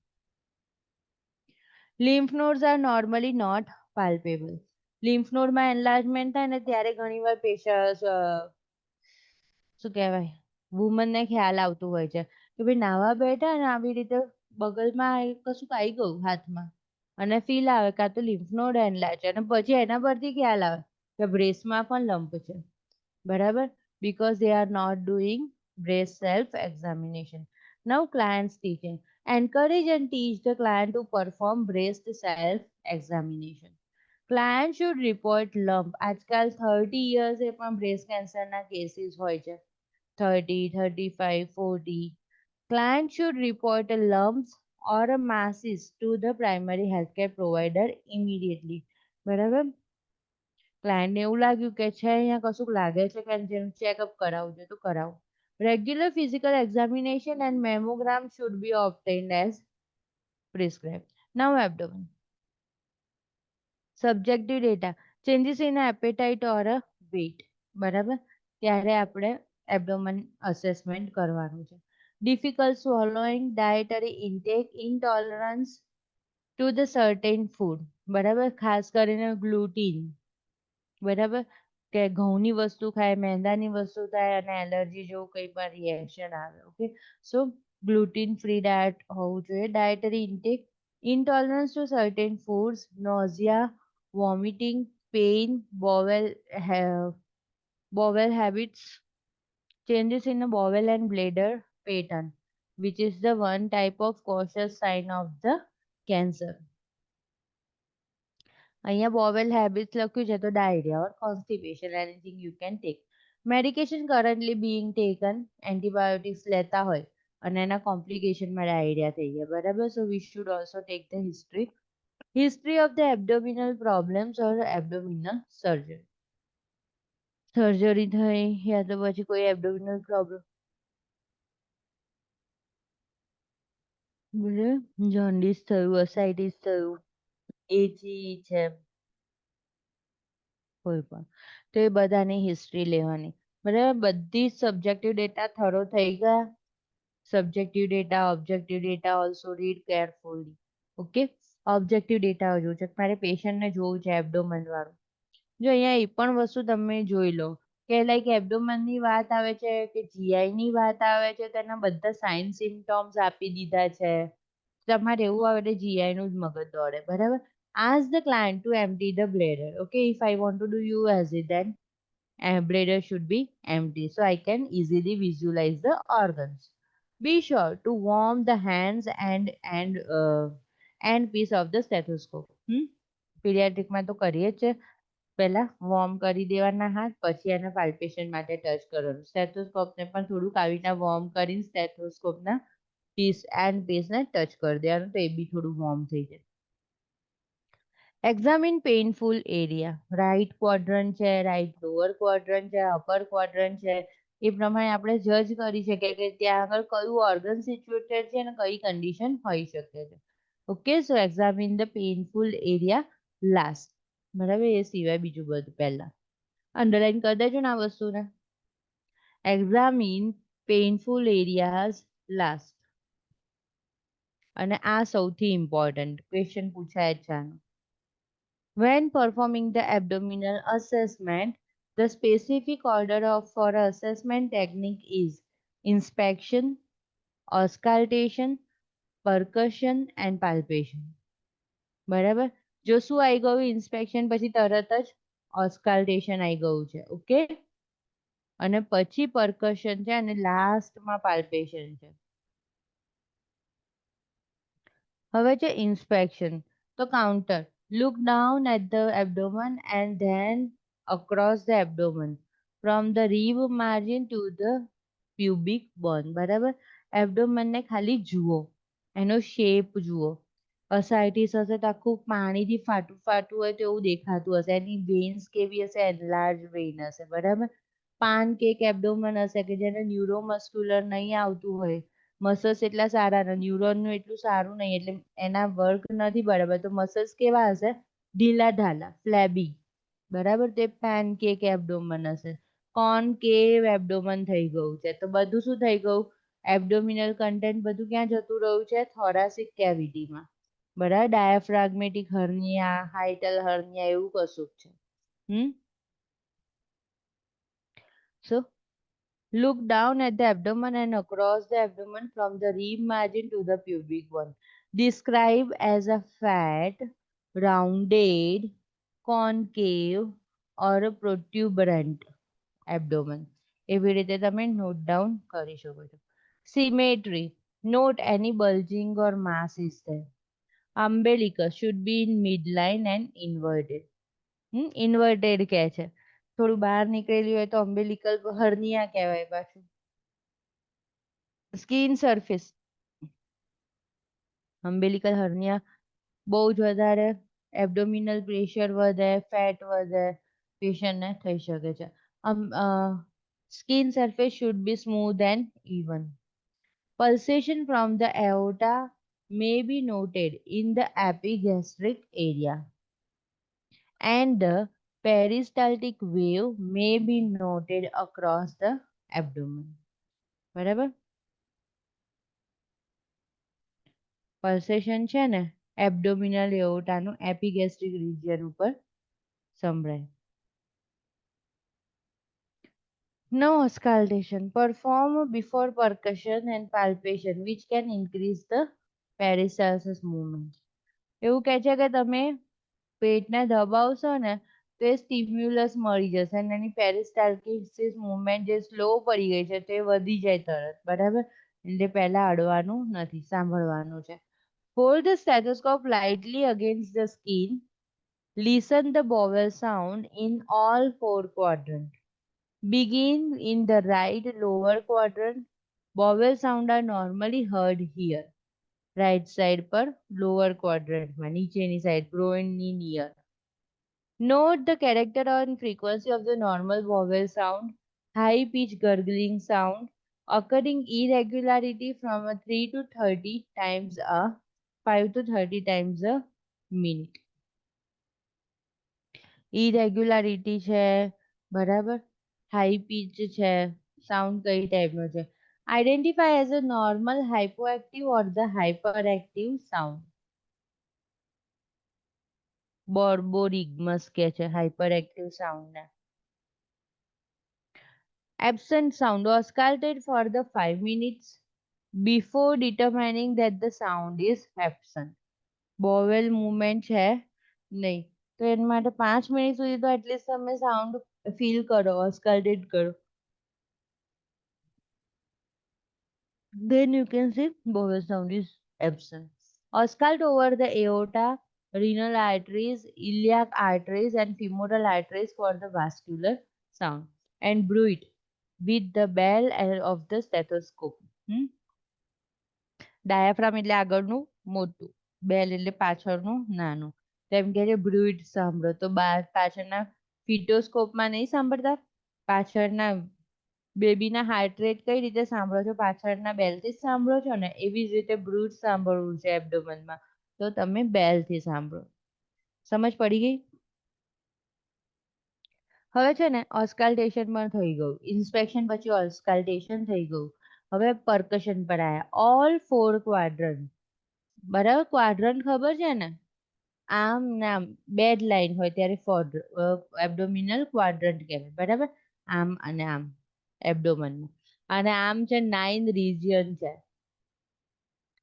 Lymph nodes are normally not palpable. Lymph નોડમાં એન્લાર્જમેન્ટ થાય ને ત્યારે ઘણીવાર શું કહેવાય, વુમનને ખ્યાલ આવતું હોય છે કે ભાઈ નાવા બેઠા ને આવી રીતે બગલમાં કશુંક આવી ગયું હાથમાં અને ફીલ આવે કાં તો લિમ્ફ નોડ એનલાર્જ છે, અને પછી એના પરથી ખ્યાલ આવે કે બ્રેસ્ટમાં પણ લંપ છે, બરાબર. because they are not doing breast self examination. Now clients teaching. Encourage and teach the client to perform breast self examination. Client should report lump. આજકાલ 30 years એ પણ breast cancer ના cases હોય છે. 30, 35, 40. Client should report a lumps or a masses to the primary healthcare provider immediately. બરાબર. ક્લાયન્ટને એવું લાગ્યું કે છે અહીંયા કશુંક લાગે છે કે જેનું ચેકઅપ કરાવવું છે તો કરાવો. Regular physical examination and mammogram should be obtained as prescribed. Now abdomen. Subjective data. Changes in appetite or a weight. બરાબર. ત્યારે આપણે એબ્ડોમન અસેસમેન્ટ કરવાનું છે. Difficult swallowing, dietary intake, intolerance to the certain food. બરાબર. ખાસ કરીને ગ્લુટીન, બરાબર, કે ઘઉંની વસ્તુ ખાય, મેંદાની વસ્તુ ખાય અને એલર્જી જેવું કંઈ પણ રિએક્શન આવે. Okay, so gluten free diet હોવું જોઈએ. Dietary intake, intolerance to certain foods, nausea, vomiting, pain, bowel habits, changes in the bowel and bladder pattern, which is the one type of cautious sign of the cancer. અહીંયા bowel habits લખ્યું છે તો diarrhea or constipation, anything you can take. Medication currently being taken, antibiotics લેતા હોય અને એના complication માં diarrhea થઈ જાય, બરાબર. So we should also take the history of the abdominal problems or abdominal surgery. Surgery થઈ યા તો પછી કોઈ abdominal problem, બરાબર, જોન્ડિસ થયું, અસાઇટિસ થયું, એચી છે કોઈ પણ, તો એ બધાની હિસ્ટ્રી લેવાની, બરાબર. બધી સબ્જેક્ટિવ ડેટા થરો થઈ ગયા. Subjective data, objective data also read carefully. Okay, objective data જોવું છે, મારે પેશન્ટને જોવું છે એબ્ડોમન વાળું. જો અહીંયા એ પણ વસ્તુ તમે જોઈ લો કે લાઈક એબ્ડોમનની વાત આવે છે કે જીઆઈ ની વાત આવે છે, તેના બધા સાઇન સિમ્ટોમ્સ આપી દીધા છે. તમારે એવું આવે એટલે જીઆઈ નું જ મગજ દોડે, બરાબર. Ask the client to empty the bladder. Okay, if I want to do USG, then bladder should be empty so I can easily visualize the organs. Be sure to warm the hands and piece of the stethoscope. પીડિયાટ્રિકમાં તો કરીએ જ છે, પહેલા warm કરી દેવાના હાથ, પછી એને પાલ્પેશન માટે ટચ કરવાનું. સ્ટેથોસ્કોપને પણ થોડુંક આવી રીતના વોર્મ કરીને સ્ટેથોસ્કોપના પીસને ટચ કરી દેવાનું, તો એ બી થોડું વોર્મ થઈ જાય. Examine painful area. Right quadrant છે, રાઈટ લોઅર ક્વોડ્રન્ટ છે, અપર ક્વોડ્રન્ટ છે, એ પ્રમાણે આપણે જજ કરી શકીએ કે ત્યાં આગળ કયું ઓર્ગન સિચ્યુએટેડ છે અને કઈ કન્ડિશન હોઈ શકે છે. Okay, so examine the painful area last. બરાબર, એ સિવાય બીજું બધું પહેલા. અંડરલાઈન કરી દેજો ને આ વસ્તુને. Examine painful areas last. અને આ સૌથી ઇમ્પોર્ટન્ટ ક્વેશ્ચન પૂછાય છે આનો. When performing the abdominal assessment, the specific order for assessment technique is inspection, auscultation, percussion and palpation. બરાબર. જો શું આવી ગયું ઇન્સ્પેક્શન પછી તરત જ ઓસ્કાલ્ટેશન આવી ગયું છે. ઓકે, અને પછી પરકશન છે અને લાસ્ટમાં પાલ્પેશન છે. હવે છે ઇન્સ્પેક્શન. તો counter, look down at the abdomen and then across the abdomen from the rib margin to the pubic bone. બરાબર, એબડોમનને ખાલી જુઓ, એનો શેપ જુઓ. અસાઇટીસ હશે તો આખું પાણીથી ફાટું ફાટું હોય તો એવું દેખાતું હશે. એની વેન્સ કેવી હશે, એનલાર્જ વેઇન હશે. બરાબર, પાન કેક એબડોમન હશે કે જેને ન્યુરોમસ્ક્યુલર નહીં આવતું હોય, મસલ્સ એટલા સારા ને ન્યુરોનનું એટલું સારું નહીં એટલે એના વર્ક નથી બરાબર, તો મસલ્સ કેવા હશે, ઢીલા ઢાલા, ફ્લેબી. બરાબર, તે પેનકેક એબડોમન હશે. કોનકેવ એબડોમન થઈ ગયું છે. તો બધું શું થઈ ગયું, એબડોમિનલ કન્ટેન્ટ બધું ક્યાં જતું રહ્યું છે, થોરાસિક કેવિટીમાં. બરાબર, ડાયાફ્રાગ્મેટિક હર્નિયા, હાઇટલ હર્નિયા એવું કશું છે. So look down at the abdomen and across the abdomen from the rib margin to the pubic bone. Describe as a fat, rounded, concave or a protuberant abdomen. એવી રીતે તમે note down કરી શકો છો. Symmetry. Note any bulging or mass is there. Umbilicus should be in midline and inverted. Inverted કહે છે. થોડું બહાર નીકળેલી હોય તો અમ્બેલિકલ હર્નિયા કહેવાય પાછું. સ્કિન સરફેસ, અમ્બેલિકલ હર્નિયા બહુ જ વધારે, એબડોમિનલ પ્રેશર વધે, ફેટ વધે, પેશન્ટને થઈ શકે છે. Skin surface should be smooth and even. Pulsation from the aorta may be noted in the epigastric area and the peristaltic wave may be noted across the abdomen. બરાબર, પલ્સેશન છે ને abdominal એઓર્ટાનું એપિગેસ્ટ્રિક region ઉપર સંભળાય. No auscultation. Perform before percussion and palpation which can increase the peristalsis movement. એવું કહે છે કે તમે પેટને દબાવશો ને તો એ સ્ટિમ્યુલસ મળી જશે અને એની પેરિસ્ટાલ્ટિસ મુવમેન્ટ જે સ્લો પડી ગઈ છે તે વધી જાય તરત. બરાબર, એટલે પહેલા અડવાનું નથી, સાંભળવાનું છે. Hold the stethoscope lightly against the skin. Listen the bowel sound in all four quadrants. Begin in the right lower quadrant. Bowel sound are normally heard here. Right side પર lower quadrant માં નીચેની side groin ની near. Note the character and frequency of the normal vowel sound. High pitch gurgling sound occurring irregularity from a 3 to 30 times a 5 to 30 times a minute. Irregularity છે, બરાબર, high pitch છે, sound કઈ ટાઈપનો છે. Identify as a normal hypoactive or the hyperactive sound. બોર્બોરિગ્મસ કે છે હાઇપરએક્ટિવ સાઉન્ડને. Absent sound ausculted for the 5 minutes before determining that the sound is absent. Bowel movement છે નહીં તો એના માટે 5 મિનિટ સુધી તો એટલીસ્ટ તમે સાઉન્ડ ફીલ કરો, ausculted કરો. Then you can say bowel sound is absent. Auscult over the aorta, renal arteries, iliac arteries, and femoral arteries for the vascular sound. And bruit with the bell of the stethoscope. Diaphragm એટલે આગળનું મોટું, બેલ એટલે પાછળનું નાનું. તેમ કે છે બ્રુઇડ સાંભળો તો પાછળના ફિટોસ્કોપમાં નહીં સાંભળતા, પાછળના બેબીના હાર્ટ રેટ કઈ રીતે સાંભળો છો, પાછળના બેલથી જ સાંભળો છો ને, એવી જ રીતે બ્રુઇડ સાંભળવું છે એબડોમનમાં તો તમે બેલથી સાંભળો. સમજ પડી ગઈ? હવે છે ને ઓસ્કાલ્ટેશન પણ થઈ ગયું, ઇન્સ્પેક્શન પછી ઓસ્કાલ્ટેશન થઈ ગયું. હવે પરકશન પર આયા. All 4 quadrant. બરાબર, ક્વાડ્રન્ટ ખબર છે ને, આમ નામ બે જ લાઈન હોય ત્યારે એબડોમિનલ ક્વાડ્રન્ટ કહેવાય. બરાબર, આમ અને આમ એબડોમનમાં. અને આમ છે 9 રિજિયન છે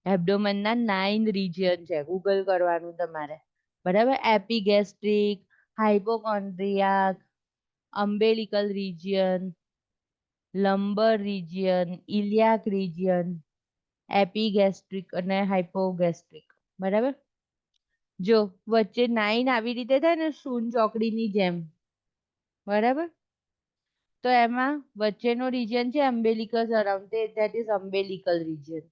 એબડોમનના, 9 રિજિયન છે, ગૂગલ કરવાનું તમારે. બરાબર, એપિગેસ્ટ્રિક, હાઇપોકોન્ડ્રિયાક, અમ્બેલિકલ રિજિયન, લંબર રિજિયન, ઇલિયાક રિજિયન, એપિગેસ્ટ્રિક અને હાઇપોગેસ્ટ્રિક. બરાબર. જો વચ્ચે 9 આવી રીતે થાય ને શૂન ચોકડીની જેમ, બરાબર, તો એમાં વચ્ચેનો રીજન છે અમ્બેલિકસ અરાઉન્ડ ધેટ ઇઝ અમ્બેલિકલ રીજન.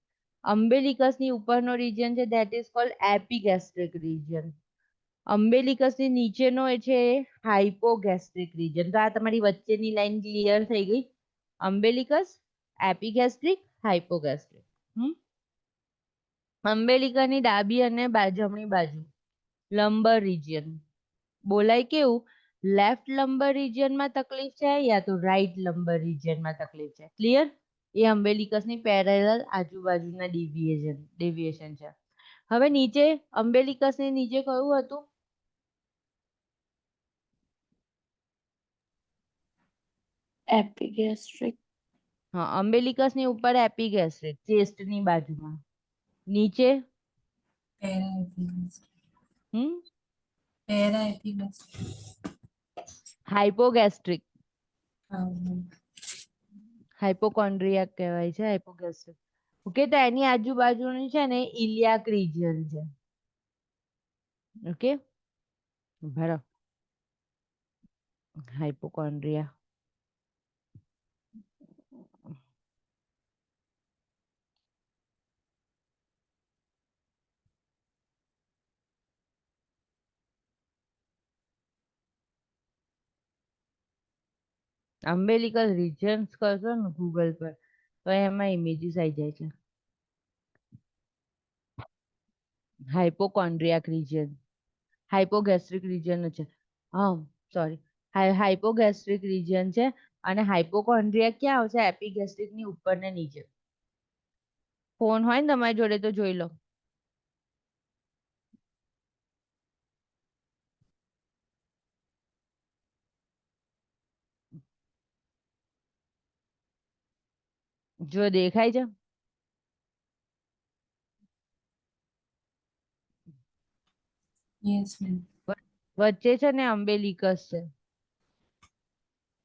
અમ્બેલિકસ ની ઉપરનો રીજન છે ધેટ ઇઝ કોલ્ડ એપિગેસ્ટ્રિક રીજન. અમ્બેલિકસ ની નીચેનો એ છે હાઇપોગેસ્ટ્રિક રીજન. તો આ તમારી વચ્ચેની લાઈન ક્લિયર થઈ ગઈ. અમ્બેલિકસ, એપિગેસ્ટ્રિક, હાઇપોગેસ્ટ્રિક. અમ્બેલિકાની ડાબી અને જમણી બાજુ લંબર રીજન. બોલાય કેવું? લેફ્ટ લંબર રીજનમાં તકલીફ છે યા તો રાઈટ લંબર રીજનમાં તકલીફ છે. ક્લિયર? એ અમ્બેલિકસની પેરેલલ આજુબાજુના ડેવિએશન છે. હવે નીચે અમ્બેલિકસની નીચે કયું હતું?
એપિગેસ્ટ્રિક.
હા, અમ્બેલિકસની ઉપર એપિગેસ્ટ્રિક ચેસ્ટની બાજુમાં. નીચે હાઇપોગેસ્ટ્રિક. હાઇપોકોન્ડ્રિયા કહેવાય છે હાઇપોગેસ્ટ્રિક. ઓકે, તો એની આજુબાજુની છે ને ઇલિયાક રીજન છે. ઓકે, બરાબર. હાઇપોકોન્ડ્રિયા. અમ્બેલિકલ રીજન્સ કરશો ને ગૂગલ પર તો એમાં ઇમેજીસ આવી જાય છે. હાઇપોકોન્ડ્રિયાક રીજન, હાઇપોગેસ્ટ્રિક રીજન છે. હા, સોરી, હાઇપોગેસ્ટ્રિક રીજન છે. અને હાઇપોકોન્ડ્રિયા ક્યાં આવશે? એપિગેસ્ટ્રિક ની ઉપર ને નીચે. ફોન હોય ને તમારી જોડે તો જોઈ લો. જો દેખાય છે? વચ્ચે છે ને અમ્બેલિકસ છે,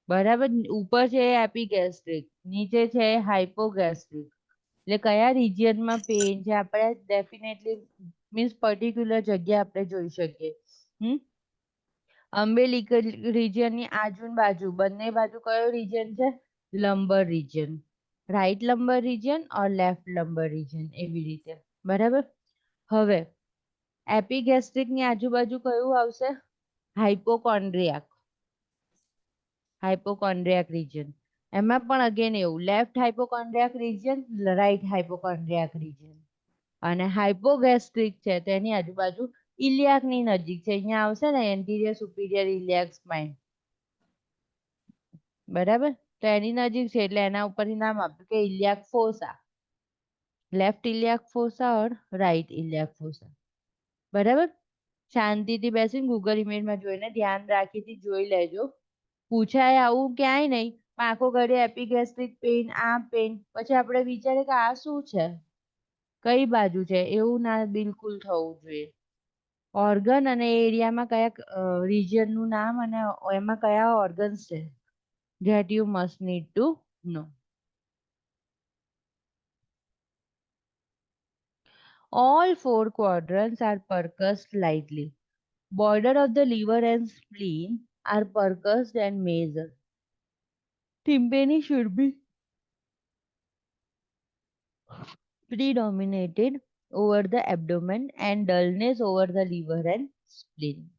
બરાબર. ઉપર છે એપિગેસ્ટ્રિક, નીચે છે હાઇપોગેસ્ટ્રિક. એટલે કયા રિજિયનમાં પેઇન છે આપણે ડેફિનેટલી મીન્સ પર્ટિક્યુલર જગ્યા આપણે જોઈ શકીએ. અમ્બેલિકલ રીજનની આજુબાજુ બંને બાજુ કયો રીજન છે? Lumbar region. Right lumbar region or left lumbar region, એવી રીતે. બરાબર. હવે એપિગેસ્ટ્રિક ની આજુબાજુ કયું આવશે? હાઇપોકોન્ડ્રિયાક. Hypochondriac region. એમાં પણ અગેન એવું, left hypochondriac region, right hypochondriac region. અને હાઇપોગેસ્ટ્રિક છે તેની આજુબાજુ ઇલિયાક ની નજીક છે. અહીંયા આવશે ને એન્ટીરિયર સુપીરિયર ઇલિયાક સ્પાઇન. બરાબર. તો એની નજીક છે એટલે એના ઉપરથી નામ આપ્યું કે ઇલિયાક ફોસા. લેફ્ટ ઇલિયાક ફોસા ઓર રાઈટ ઇલિયાક ફોસા. બરાબર. શાંતિથી બેસીને ગૂગલ ઇમેજમાં જોઈને ધ્યાન રાખીથી જોઈ લેજો. પૂછાય આવું ક્યાંય નહીં, પણ આખો ઘડી એપિગેસ્ટ્રિક પેઇન, આ પેઇન, પછી આપણે વિચારે કે આ શું છે, કઈ બાજુ છે, એવું ના બિલકુલ થવું જોઈએ. ઓર્ગન અને એરિયામાં કયા રિજિયનનું નામ અને એમાં કયા ઓર્ગન્સ છે that you must need to know. All four quadrants are percussed lightly. Border of the liver and spleen are percussed and major. Tympani should be predominated over the abdomen and dullness over the liver and spleen.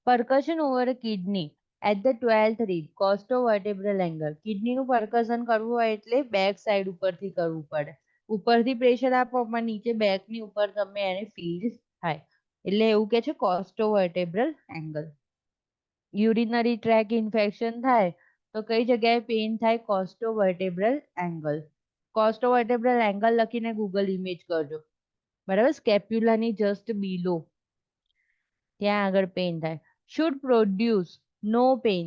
Percussion over a kidney at the 12th rib, costovertebral angle. કિડનીનું percussion કરવું હોય એટલે back side ઉપરથી કરવું પડે. ઉપરથી pressure આપો પણ નીચે બેકની ઉપર તમે એને ફીલ થાય એટલે એવું કે છે costovertebral angle. Urinary track infection થાય તો કઈ જગ્યાએ પેઇન થાય? costovertebral angle. costovertebral angle લખીને ગૂગલ ઇમેજ કરજો. બરાબર. સ્કેપ્યુલાની જસ્ટ બિલો ત્યાં આગળ પેઇન થાય. should produce no pain.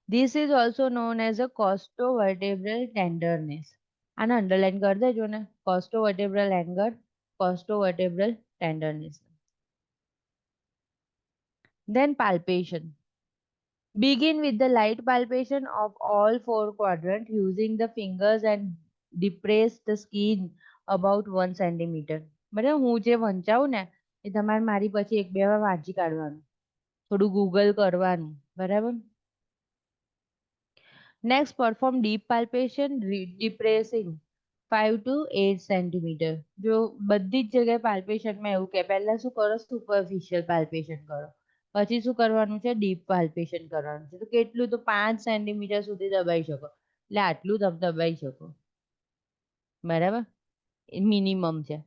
This is also known as a costovertebral tenderness. આને અંડરલાઈન કરી દેજો ને. costovertebral angle, costovertebral tenderness. Then palpation. Begin with the light palpation of all four quadrants using the fingers and depress the skin about 1 centimeter. બરાબર, હું જે વંચાવું ને એ તમારે મારી પછી 1-2 વાર વાંચી કાઢવાનું, થોડું ગૂગલ કરવાનું. બરાબર. Next, perform deep palpation, depressing 5 to 8 centimetre. જો બધી જ જગ્યાએ પાલ્પેશનમાં એવું કે પહેલા શું કરો, સુપરફિશિયલ પાલ્પેશન કરો, પછી શું કરવાનું છે, ડીપ પાલ્પેશન કરવાનું છે. તો કેટલું, તો 5 સેન્ટીમીટર સુધી દબાઈ શકો, એટલે આટલું તમે દબાઈ શકો. બરાબર, એ મિનિમમ છે.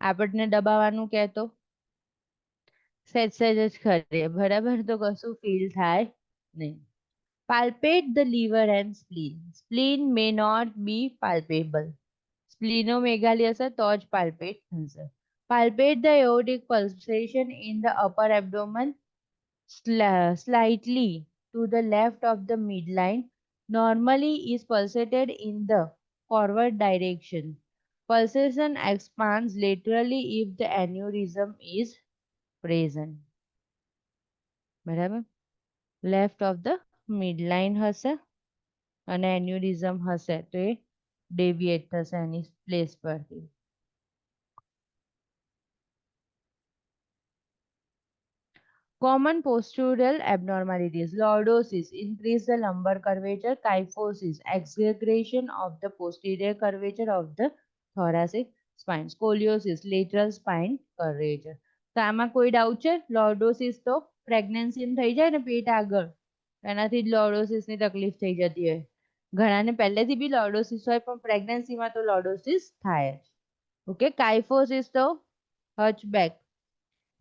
આપણને દબાવવાનું કહેતો સહેજ સહેજ જ કરીએ. બરાબર, તો કશું ફીલ થાય નહીં. Palpate the liver and spleen. Spleen may not be palpable. Splenomegaly હશે તો જ palpate થશે. Palpate the aortic pulsation in the upper abdomen slightly to the left of the midline. Normally is pulsated in the forward direction. Pulsation expands laterally if the aneurysm is present. બરાબર, left of the midline હશે અને એન્યુરિઝમ હશે તો એ ડેવિએટ થશે એની place પરથી. Common postural abnormalities: lordosis, increase the lumbar curvature; kyphosis, exaggeration of the posterior curvature of the thoracic spine; scoliosis, lateral spine curvature. તો આમાં કોઈ ડાઉટ છે? લોર્ડોસિસ તો પ્રેગ્નન્સી થઈ જાય ને પેટ આગળ, એનાથી જ લોર્ડોસિસની તકલીફ થઈ જતી હોય. ઘણાને પહેલેથી બી લોર્ડોસિસ હોય પણ પ્રેગ્નન્સીમાં તો લોર્ડોસિસ થાય જ. ઓકે, કાઇફોસિસ તો હચબેક,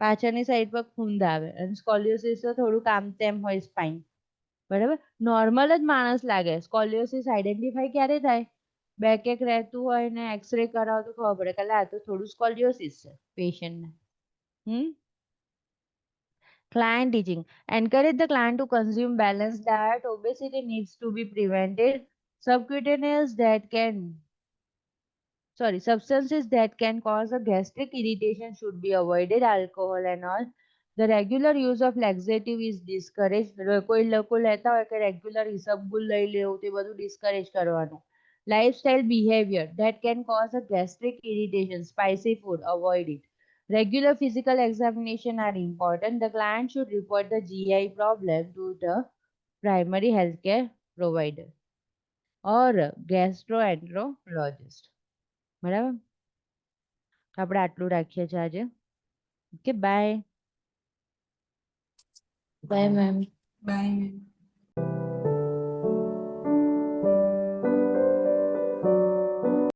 પાછળની સાઈડ પર ખૂંદ આવે, અને સ્કોલિયોસિસ તો થોડું કામ તેમ હોય સ્પાઇન. બરાબર, નોર્મલ જ માણસ લાગે. સ્કોલિયોસિસ આઈડેન્ટિફાઈ ક્યારે થાય? બેક રહેતું હોય ને એક્સરે કરાવો તો ખબર પડે કે આ તો થોડું સ્કોલિયોસિસ છે પેશન્ટને. Client teaching: encourage the client to consume balanced diet. Obesity needs to be prevented. Substances that can cause a gastric irritation should be avoided. Alcohol and all. The regular use of laxative is discouraged. કોઈ લોકો લેતા હોય કે regular ઇસબગુલ લઈ લેવું, તે બધું discourage કરવાનું. Lifestyle behavior that can cause a gastric irritation, spicy food, avoid it. Regular physical examination are important. The client should report the GI problem to the primary healthcare provider or gastroenterologist. બરાબર, આપણે આટલું રાખીએ છીએ આજે. Okay, bye.
Bye, ma'am.
Bye.